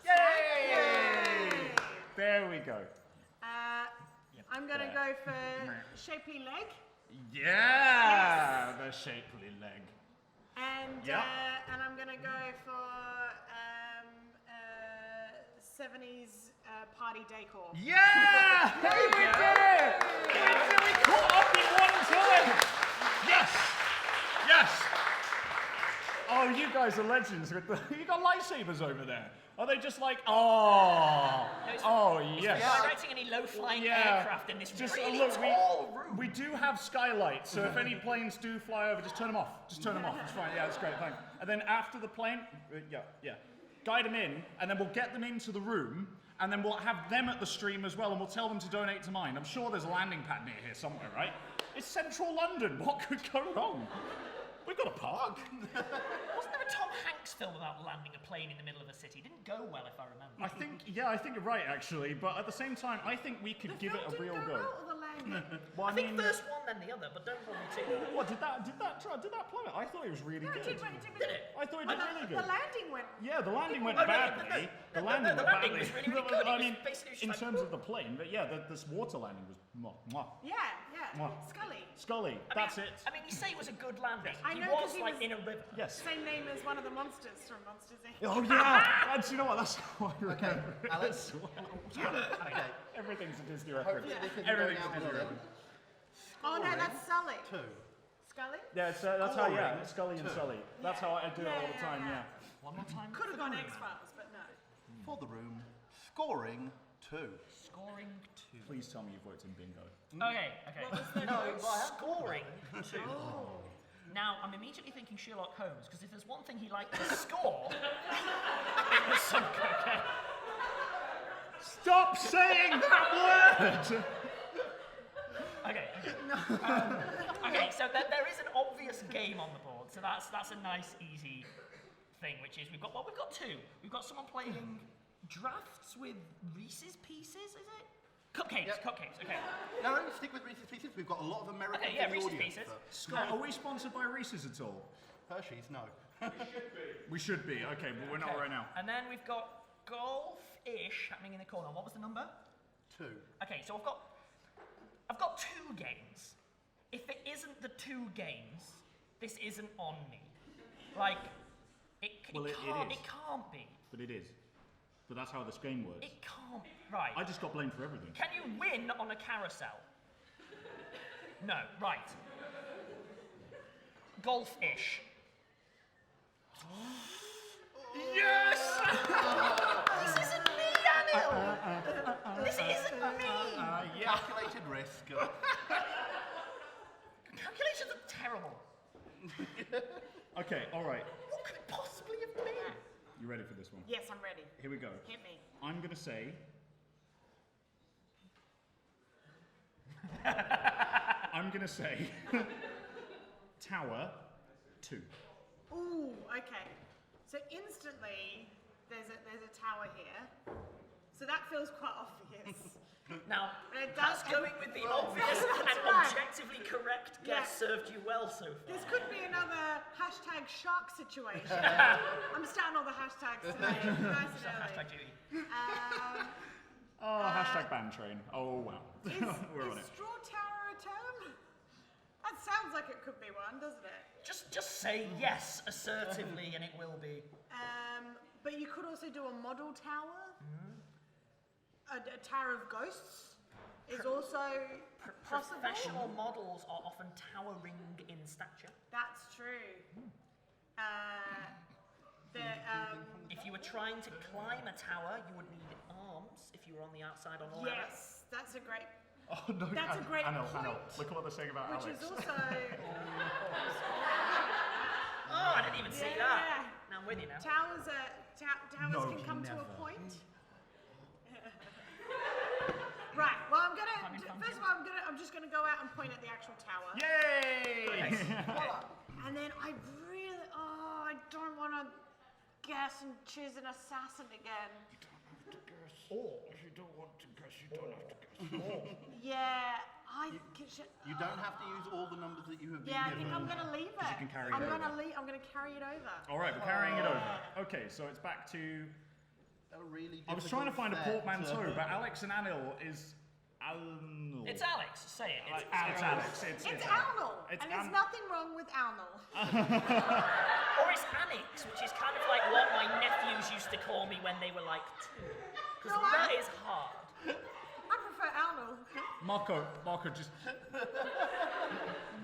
Yay! There we go. I'm gonna go for shapely leg. Yeah! The shapely leg. And Yep. and I'm gonna go for 70s party decor. Yeah! Hey, we did it! We caught up in one time! Yes! Yes! Oh, you guys are legends. You got lightsabers over there. Are they just like, oh, yes. Am I writing any low-flying aircraft in this really look, tall room? we do have skylights, so if any planes do fly over, just turn them off. Just turn them off. It's fine. Yeah, that's great. Thanks. And then after the plane, guide them in, and then we'll get them into the room, and then we'll have them at the stream as well, and we'll tell them to donate to mine. I'm sure there's a landing pad near here somewhere, right? It's central London. What could go wrong? We've got a park. Wasn't there a Tom Hanks film about landing a plane in the middle of a city? It didn't go well, if I remember. I think you're right, actually. But at the same time, I think we could give it a real go. Well, I think first one, then the other, but don't hold me to that. What did that plummet? I thought it was really good. Did it? I thought it did really good. The landing went. Yeah, the landing went Oh, no, badly. the The landing landing went badly. was really, really good. It I was mean, basically just in like, terms of the plane, but yeah, this water landing was mwah. Yeah. Mwah. Scully. Scully, that's it. I mean, you say it was a good landing. I He know, was 'cause he like was- in a river. Yes. Same name as one of the monsters from Monsters Inc. Oh yeah. Do you know what? That's how I remember it Alex. as well. Okay. Everything's a Disney reference. Hopefully this isn't Everything's going a out Disney on a limb. reference. Oh no, that's Sully. 2. Scully? Yeah, it's, that's how. Yeah, Scoring. Scully and Two. Sully. That's how I do it all the Yeah, time. yeah. Yeah. One more time. Could have gone X Files, but no. For the room, scoring 2. Scoring 2. Please tell me you've worked in bingo. Okay. What was the No, note? but I have Scoring 2. Now, I'm immediately thinking Sherlock Holmes, because if there's one thing he liked to score, it was some cocaine. Stop saying that word! Okay. Okay, so there is an obvious game on the board, so that's a nice, easy thing, which is we've got two. We've got someone playing drafts with Reese's Pieces, is it? Cupcakes, Yep. Cupcakes, okay. No, stick with Reese's Pieces. We've got a lot of American Okay, yeah, for the Reese's audience, Pieces. so- Scott, are we sponsored by Reese's at all? Hershey's, no. We should be, okay, but we're not Okay. right now. And then we've got golf-ish happening in the corner. What was the number? 2. Okay, so I've got 2 games. If it isn't the 2 games, this isn't on me. Like, it Well, it can't, is. it can't be. But it is. But that's how this game works. It can't. Right. I just got blamed for everything. Can you win on a carousel? No. Right. Golf-ish. Yes! This isn't me, Anil! This isn't me! Yeah. Calculated risk. Calculations are terrible. Okay, alright. What could it possibly have been? You ready for this one? Yes, I'm ready. Here we go. Hit me. I'm gonna say... I'm gonna say... Tower 2. Ooh, okay. So instantly, there's a tower here. So that feels quite obvious. Now, It that's does- going with the obvious and That's right. objectively correct Yeah. guess served you well so far. This could be another hashtag shark situation. I'm starting all the hashtags today. Nice and early. Hashtag duty. Hashtag ban train. Oh, wow. We're on Is it. straw tower a term? That sounds like it could be one, doesn't it? Just say yes assertively and it will be. But you could also do a model tower. A tower of ghosts is also possible. Professional models are often towering in stature. That's true. If you were trying to climb a tower, you would need arms if you were on the outside on a ladder. Yes, that's a great. Oh, no. That's a great I know. point. Look at what they're saying about Which Alex. is also. Oh, I didn't even see Yeah. that. Now I'm with you now. Towers No, can come to a never. point. Right. Well, first of all, I'm just gonna go out and point at the actual tower. Yay! And then I don't want to guess and choose an assassin again. If you don't want to guess, you don't have to guess. Yeah, You don't have to use all the numbers that you have been I given. think I'm gonna leave it. you can carry I'm it gonna over. I'm gonna carry it over. All right, we're carrying it over. Okay, so it's back to... A really I was trying to find a difficult portmanteau, set. but Alex and Anil is... Anil. It's Alex, say it. It's Alex. It's Alex. Alnal, It's and there's An- nothing wrong with Alnal. Or it's Annex, which is kind of like what my nephews used to call me when they were like 2. Because No, that is hard. I prefer Alnal. Marco just...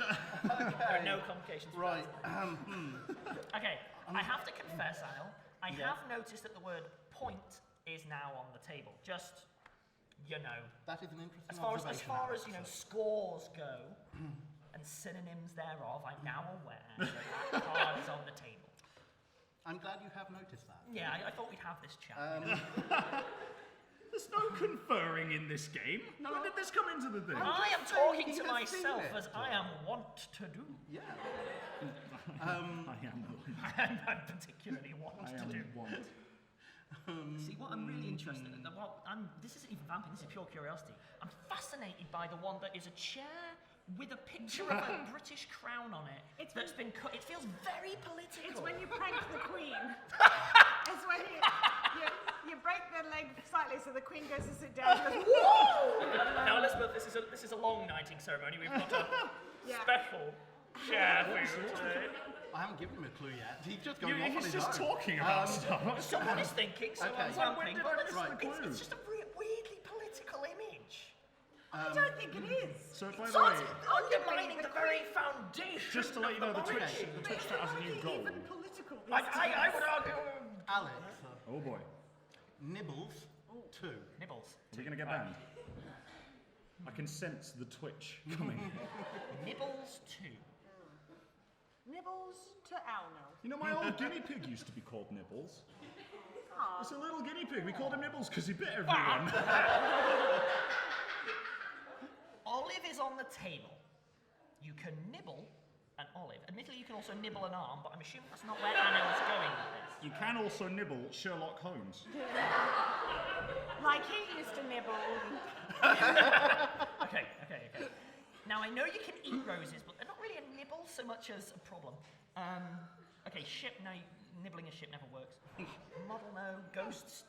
There are no complications. for Right. that. Okay, I have to confess, Anil, I have noticed that the word point is now on the table. Just, you know, That is an interesting as far as observation. you know, scores go and synonyms thereof, I'm now aware that card is on the table. I'm glad you have noticed that. Yeah, I thought we'd have this chat. There's no conferring in this game. When did this come into the thing? I am just talking saying to he has seen myself it. as I am wont to do. Yeah. I am I'm particularly wont to do. want. See, what I'm really interested in, this isn't even vamping, this is pure curiosity. I'm fascinated by the one that is a chair with a picture of a British crown on it that's been cut. It feels very political. It's when you prank the queen. It's when you break the leg slightly so the queen goes to sit down. She goes, whoa! Now, Elizabeth, this is a long knighting ceremony. We've got a Yeah. special chair for you today. I haven't given him a clue yet. He's just going off on He's his just own. talking about stuff. Someone is thinking, someone's Okay. vamping, but Right. it's just a weirdly political image. I don't think it is. So, by the So way, it's undermining the very foundation. just to let you know, the of Twitch monarchy. chat has a new goal. Even political. I would argue. Alex, Oh boy. Nibbles, 2. Nibbles. Are we going to get banned? I can sense the Twitch coming. Nibbles 2. Nibbles to Alno. You know, my old guinea pig used to be called Nibbles. Aw. It's a little guinea pig. We called him Nibbles because he bit everyone. Olive is on the table. You can nibble an olive. Admittedly, you can also nibble an arm, but I'm assuming that's not where Anil is going with this. You can also nibble Sherlock Holmes. Like he used to nibble. Okay. Now, I know you can eat roses, but they're not really a nibble so much as a problem. Okay, ship, no, nibbling a ship never works. Model, no. Ghosts,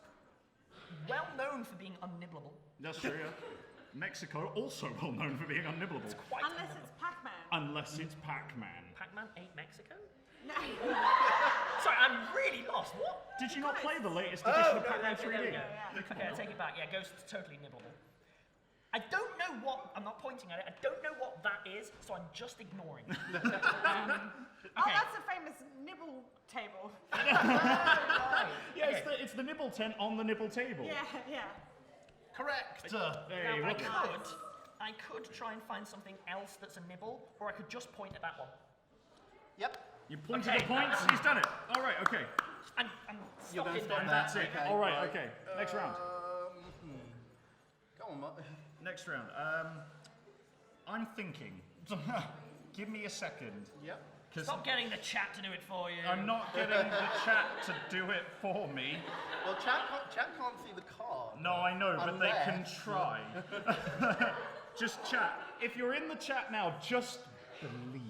well known for being unnibbleable. That's true, yeah. Mexico, also well known for being unnibbleable. Quite Unless unnibbleable. it's Pac-Man. Unless it's Pac-Man. Pac-Man ate Mexico? No. Sorry, I'm really lost. What? Did you not play the latest edition of Pac-Man 3D? there we go. Yeah. Okay, I take it back. Yeah, Ghost is totally nibbleable. I don't know what, I'm not pointing at it, I don't know what that is, so I'm just ignoring it. Oh, Okay. that's a famous nibble table. Yeah, it's the nibble tent on the nibble table. Yeah. Correct. Hey, Now, look. I could try and find something else that's a nibble, or I could just point at that one. Yep. You pointed Okay. the points, he's done it. All right, okay. I'm You're gonna stopping stop there. That's it. Okay, All right, right. okay. Next round. Go on, Mark. Next round. I'm thinking. Give me a second. Yep. Stop getting the chat to do it for you. I'm not getting the chat to do it for me. Well, chat can't see the card. No, I know, but they can Unless- try. Just chat. If you're in the chat now, just believe.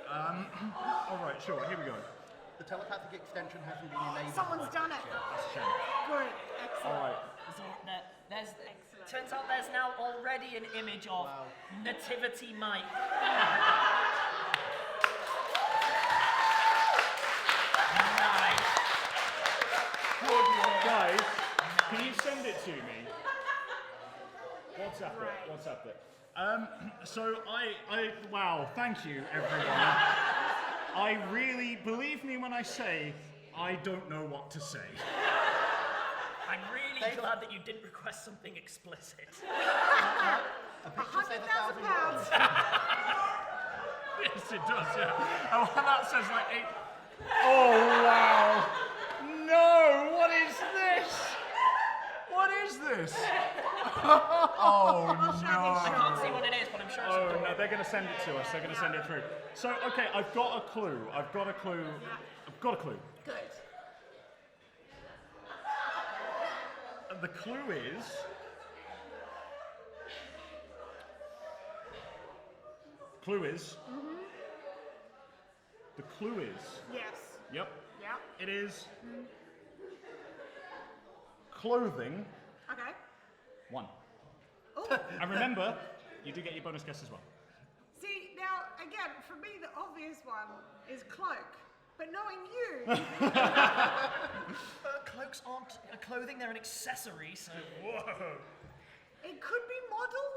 All right, sure. Here we go. The telepathic extension hasn't been enabled. Someone's done it. That's a shame. Great. Excellent. All right. There's, Excellent. turns out there's now already an image of Wow. Nativity Mike. Nice. Good one. Guys, can you send it to me? WhatsApp it. Right. WhatsApp it. So wow, thank you everyone. I really, believe me when I say, I don't know what to say. I'm really glad that you didn't request something explicit. A picture says 1,000 £100,000. words. Yes, it does, yeah. Oh, that says like 8. Oh, wow. No, what is this? What is this? Oh, I no. can't see what it is, but I'm sure it's Oh, something. no, they're going to send it to us. They're going to send it through. So, okay, I've got a clue. I've got a clue. Good. The clue is... The clue is... Yes. Yep. Yeah. It is... Clothing Okay. 1. Oh. And remember, you do get your bonus guess as well. See, now, again, for me, the obvious one is cloak. But knowing you, Cloaks aren't a clothing, they're an accessory, so whoa. it could be model.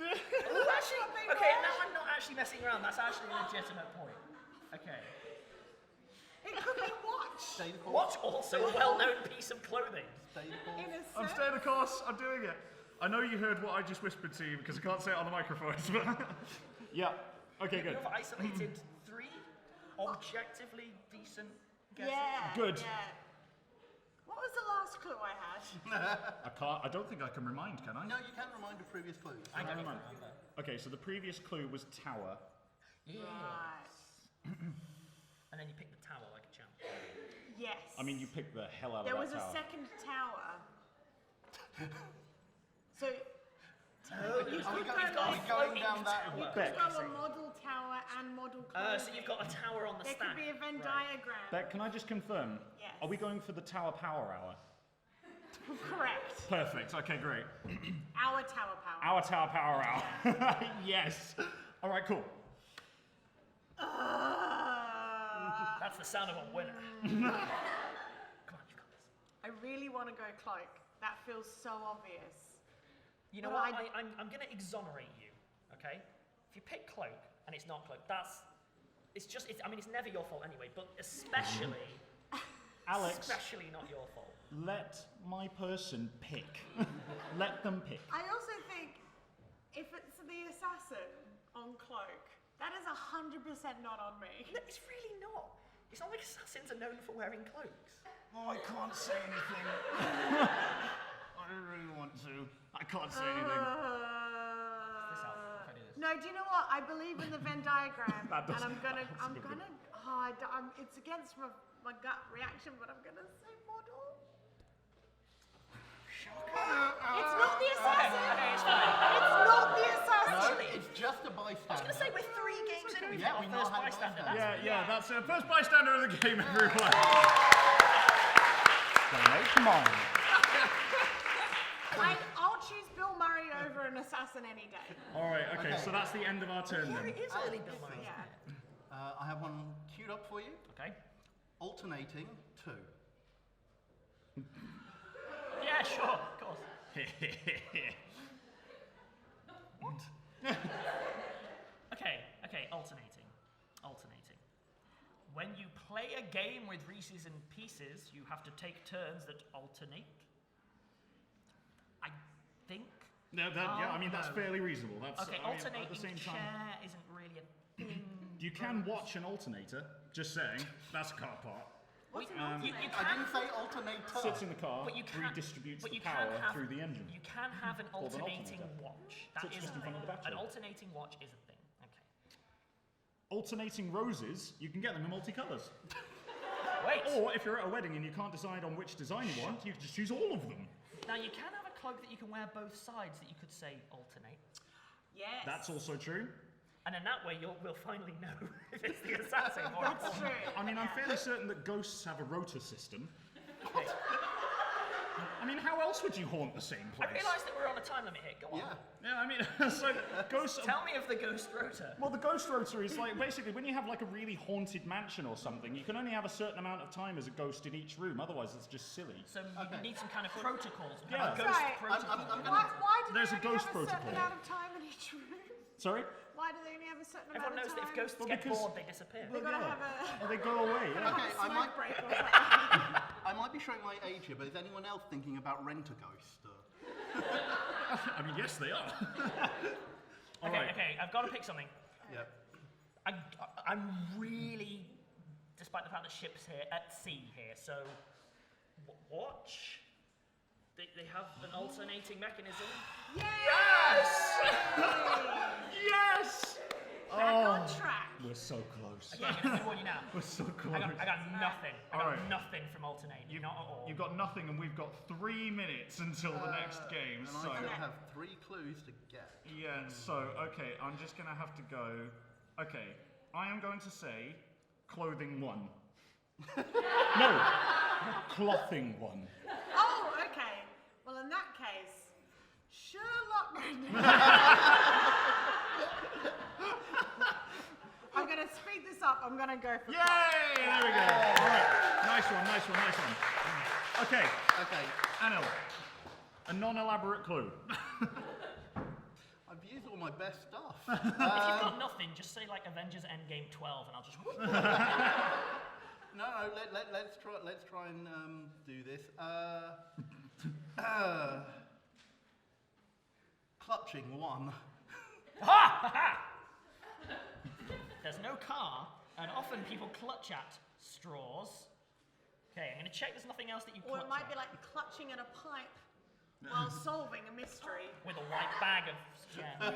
Oh, actually, Something okay, more. now I'm not actually messing around, that's actually a legitimate point. Okay. It could be watch. Stay the course. What's also a well-known piece of clothing? Stay the course. In a I'm sense. staying the course. I'm doing it. I know you heard what I just whispered to you because I can't say it on the microphones. But yeah. Okay, good. You've isolated 3 objectively decent guesses. Yeah. Good. Yeah. What was the last clue I had? I can't. I don't think I can remind. Can I? No, you can't remind of previous clues. I don't Never even mind. remember. Okay, so the previous clue was tower. Yeah. Right. And then you pick the tower like a champ. Yes. I mean, you picked the hell out There of was that a tower. second tower. So you Are we could go- go are we like, going down that tower. route? Beck. go a model tower and model clothing. So you've got a tower on the There stack. could be a Venn Right. diagram. Beck, can I just confirm? Yes. Are we going for the tower power hour? Correct. Perfect. Okay, great. Our tower power. Our tower power hour. Yes. All right, cool. That's the sound of a winner. Come on, you got this. I really want to go cloak. That feels so obvious. You know But what? I'm going to exonerate you, okay? If you pick cloak and it's not cloak, it's never your fault anyway, but especially Alex, especially not your fault. let my person pick. Let them pick. I also think if it's the assassin on cloak, that is 100% not on me. No, it's really not. It's not like assassins are known for wearing cloaks. Oh, I can't say anything. I don't really want to. I can't say anything. This out. If I do this. No, do you know what? I believe in the Venn diagram, That and doesn't- it's against my gut reaction, but I'm gonna say model. It's not the assassin. Okay, it's fine. It's not the No, assassin. it's just a bystander. I was going to say, we're 3 games in, we've Yeah, got we our know first how to bystander. bystander. Yeah, that's the first bystander of the game, everyone. Donate mine. I'll choose Bill Murray over an assassin any day. All right, okay, Okay. so that's the end of our turn Yeah, then. it is early Bill Murray. Yeah. I have one queued up for you. Okay. Alternating 2. Yeah, sure, of course. Okay, alternating. When you play a game with Reese's and Pieces, you have to take turns that alternate. I think. No, that's fairly reasonable. That's Okay, I mean, alternating at the same time. chair isn't really a thing. You can watch an alternator. Just saying, that's a car part. What's an you alternator? I can, didn't say alternator. Sits in the car, but you can, redistributes but the you power can have, through the engine. You can have an Called an alternating alternator. watch. That Sits is just a in front thing. of the battery. An alternating watch is a thing. Okay. Alternating roses, you can get them in multicolours. Wait. Or if you're at a wedding and you can't decide on which design you want, you can just choose all of them. Now you can have a cloak that you can wear both sides that you could say alternate. Yes. That's also true. And then that way we'll finally know if it's the assassin or That's it's true. I mean, I'm fairly certain that ghosts have a rotor system. Okay. I mean, how else would you haunt the same I place? realised that we're on a time limit here. Go on. Yeah. Yeah, I mean, so ghosts. Tell me of the ghost rotor. Well, the ghost rotor is like basically when you have like a really haunted mansion or something, you can only have a certain amount of time as a ghost in each room. Otherwise, it's just silly. So you Okay. need some kind of protocols. Yeah. A ghost Right. protocol. I'm gonna- Why do There's they a only ghost have a certain protocol. amount of time in each room? Sorry? Why do they only have a certain Everyone amount knows of that time? if ghosts Well, get because- bored, they disappear. They've got to Yeah. have a Or they go away. Yeah. Okay, I smoke might, break or something. I might be showing my age here, but is anyone else thinking about Rent-A-Ghost? I mean, yes, they are. All Okay, right. okay, I've got to pick something. Yep. I'm really, despite the fact that ship's here at sea here, so watch. They have an alternating mechanism. Yes! Yes! Back on track. We're so close. Okay, I'm going to warn you now. We're so close. I got nothing. I got Alright. nothing from alternating. Not at all. You've got nothing, and we've got 3 minutes until the next game. And So I still have 3 clues to get. yeah. So okay, I'm just gonna have to go. Okay, I am going to say clothing 1. No, clothing 1. Oh, okay. Well, in that case, Sherlock. I'm going to speed this up. I'm going to go for. Yay! There we go. All right, nice one. Okay, Okay, Anil, a non-elaborate clue. I've used all my best stuff. If you've got nothing, just say like Avengers Endgame 12 and I'll just... No, let's try and do this. Clutching 1. There's no car, and often people clutch at straws. Okay, I'm going to check there's nothing else that you Or clutch it might at. be like clutching at a pipe while solving a mystery. With a white bag of... Yeah.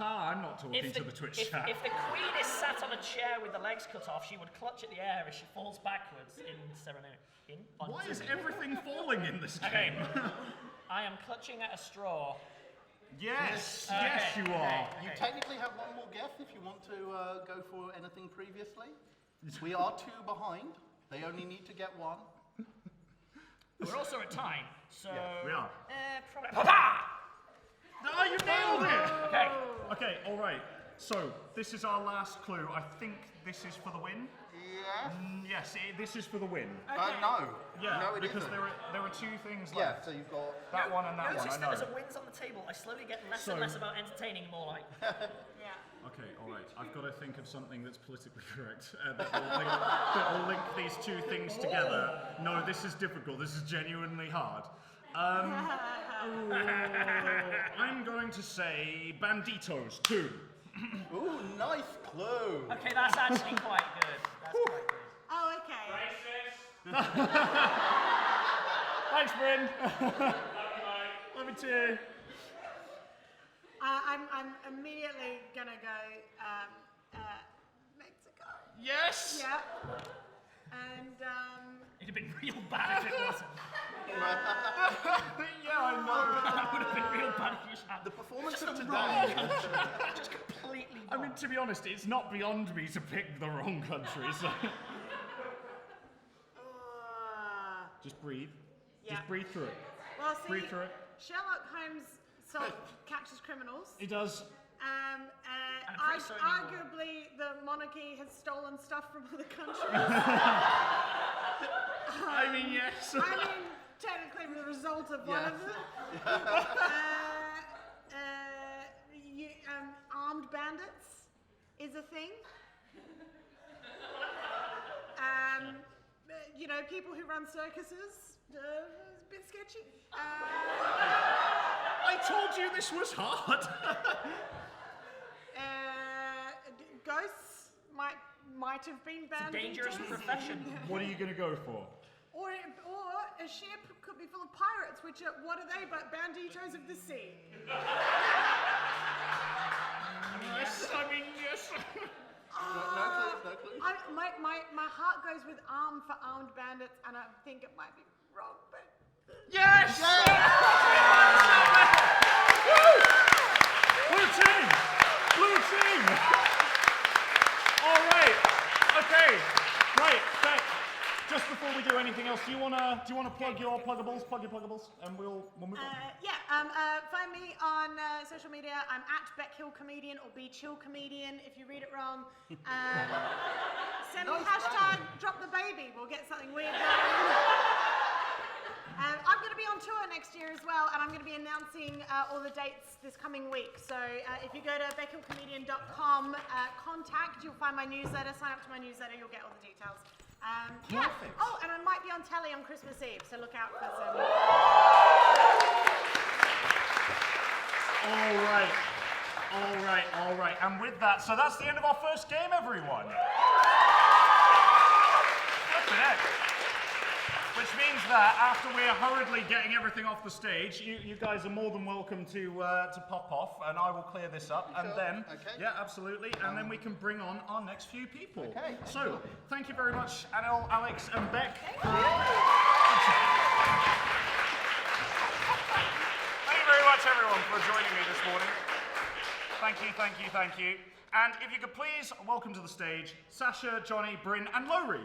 I'm not talking to the Twitch chat. If the queen is sat on a chair with the legs cut off, she would clutch at the air as she falls backwards in ceremony. Why is everything falling in this Okay. game? I am clutching at a straw. Yes, Okay, yes, you are. You technically have one more guess if you want to go for anything previously. We are 2 behind. They only need to get 1. We're also at time, so... Yeah, we are. Probably... Pa-pa! Oh, you nailed it! Okay. Okay, all right. So this is our last clue. I think this is for the win. Yes. Yes, this is for the win. No. Yeah, No, it because isn't. there are 2 things Yeah, left. so you've got... That one and that one. Notice I that as know. a wins on the table, I slowly get less So- and less about entertaining and more like... Yeah. Okay, all right. I've got to think of something that's politically correct that will link these 2 things together. No, this is difficult. This is genuinely hard. I'm going to say banditos too. Ooh, nice clue. Okay, that's actually quite good. That's quite good. Oh, okay. Thanks, Bryn. Love you too. I'm immediately gonna go Mexico. Yes. Yeah. And It'd have been real bad if it wasn't. Yeah, I know. That would have been real bad if you just had The performance of the today. wrong country. Just completely I wrong. mean, to be honest, it's not beyond me to pick the wrong country. So just breathe. Yeah. Just breathe through it. well, see, Breathe through it. Sherlock Holmes catches criminals. He does. I'm pretty certain he will. Arguably, the monarchy has stolen stuff from other countries. I mean, yes. I mean, technically, the result of one of them. Armed bandits is a thing. You know, people who run circuses, it's a bit sketchy. I told you this was hard. Ghosts might have been It's a dangerous banditos. profession. What are you going to go for? Or a ship could be full of pirates, which are, what are they but banditos of the sea? Yes, I mean, yes. No clues. My heart goes with armed for armed bandits, and I think it might be wrong, but Yes! Blue team! Blue team! All right. Okay. Right. Beck, just before we do anything else, do you wanna plug your pluggables, and we'll move on. find me on social media. I'm at Beckhill Comedian or Be Chill Comedian. If you read it wrong, send me hashtag drop the baby. We'll get something weird going. I'm going to be on tour next year as well, and I'm going to be announcing all the dates this coming week. So if you go to beckhillcomedian.com, contact, you'll find my newsletter. Sign up to my newsletter, you'll get all the details. Yeah. Perfect. Oh, and I might be on telly on Christmas Eve, so look out for some. All right. And with that, so that's the end of our first game, everyone. Flippin' heck. Which means that after we're hurriedly getting everything off the stage, you guys are more than welcome to pop off, and I will clear this up, and then, yeah, absolutely, and then we can bring on our next few people. Okay. So, thank you very much, Anil, Alex, and Beck. Thank you very much, everyone, for joining me this morning. Thank you. And if you could please welcome to the stage Sasha, Johnny, Bryn, and Lowry.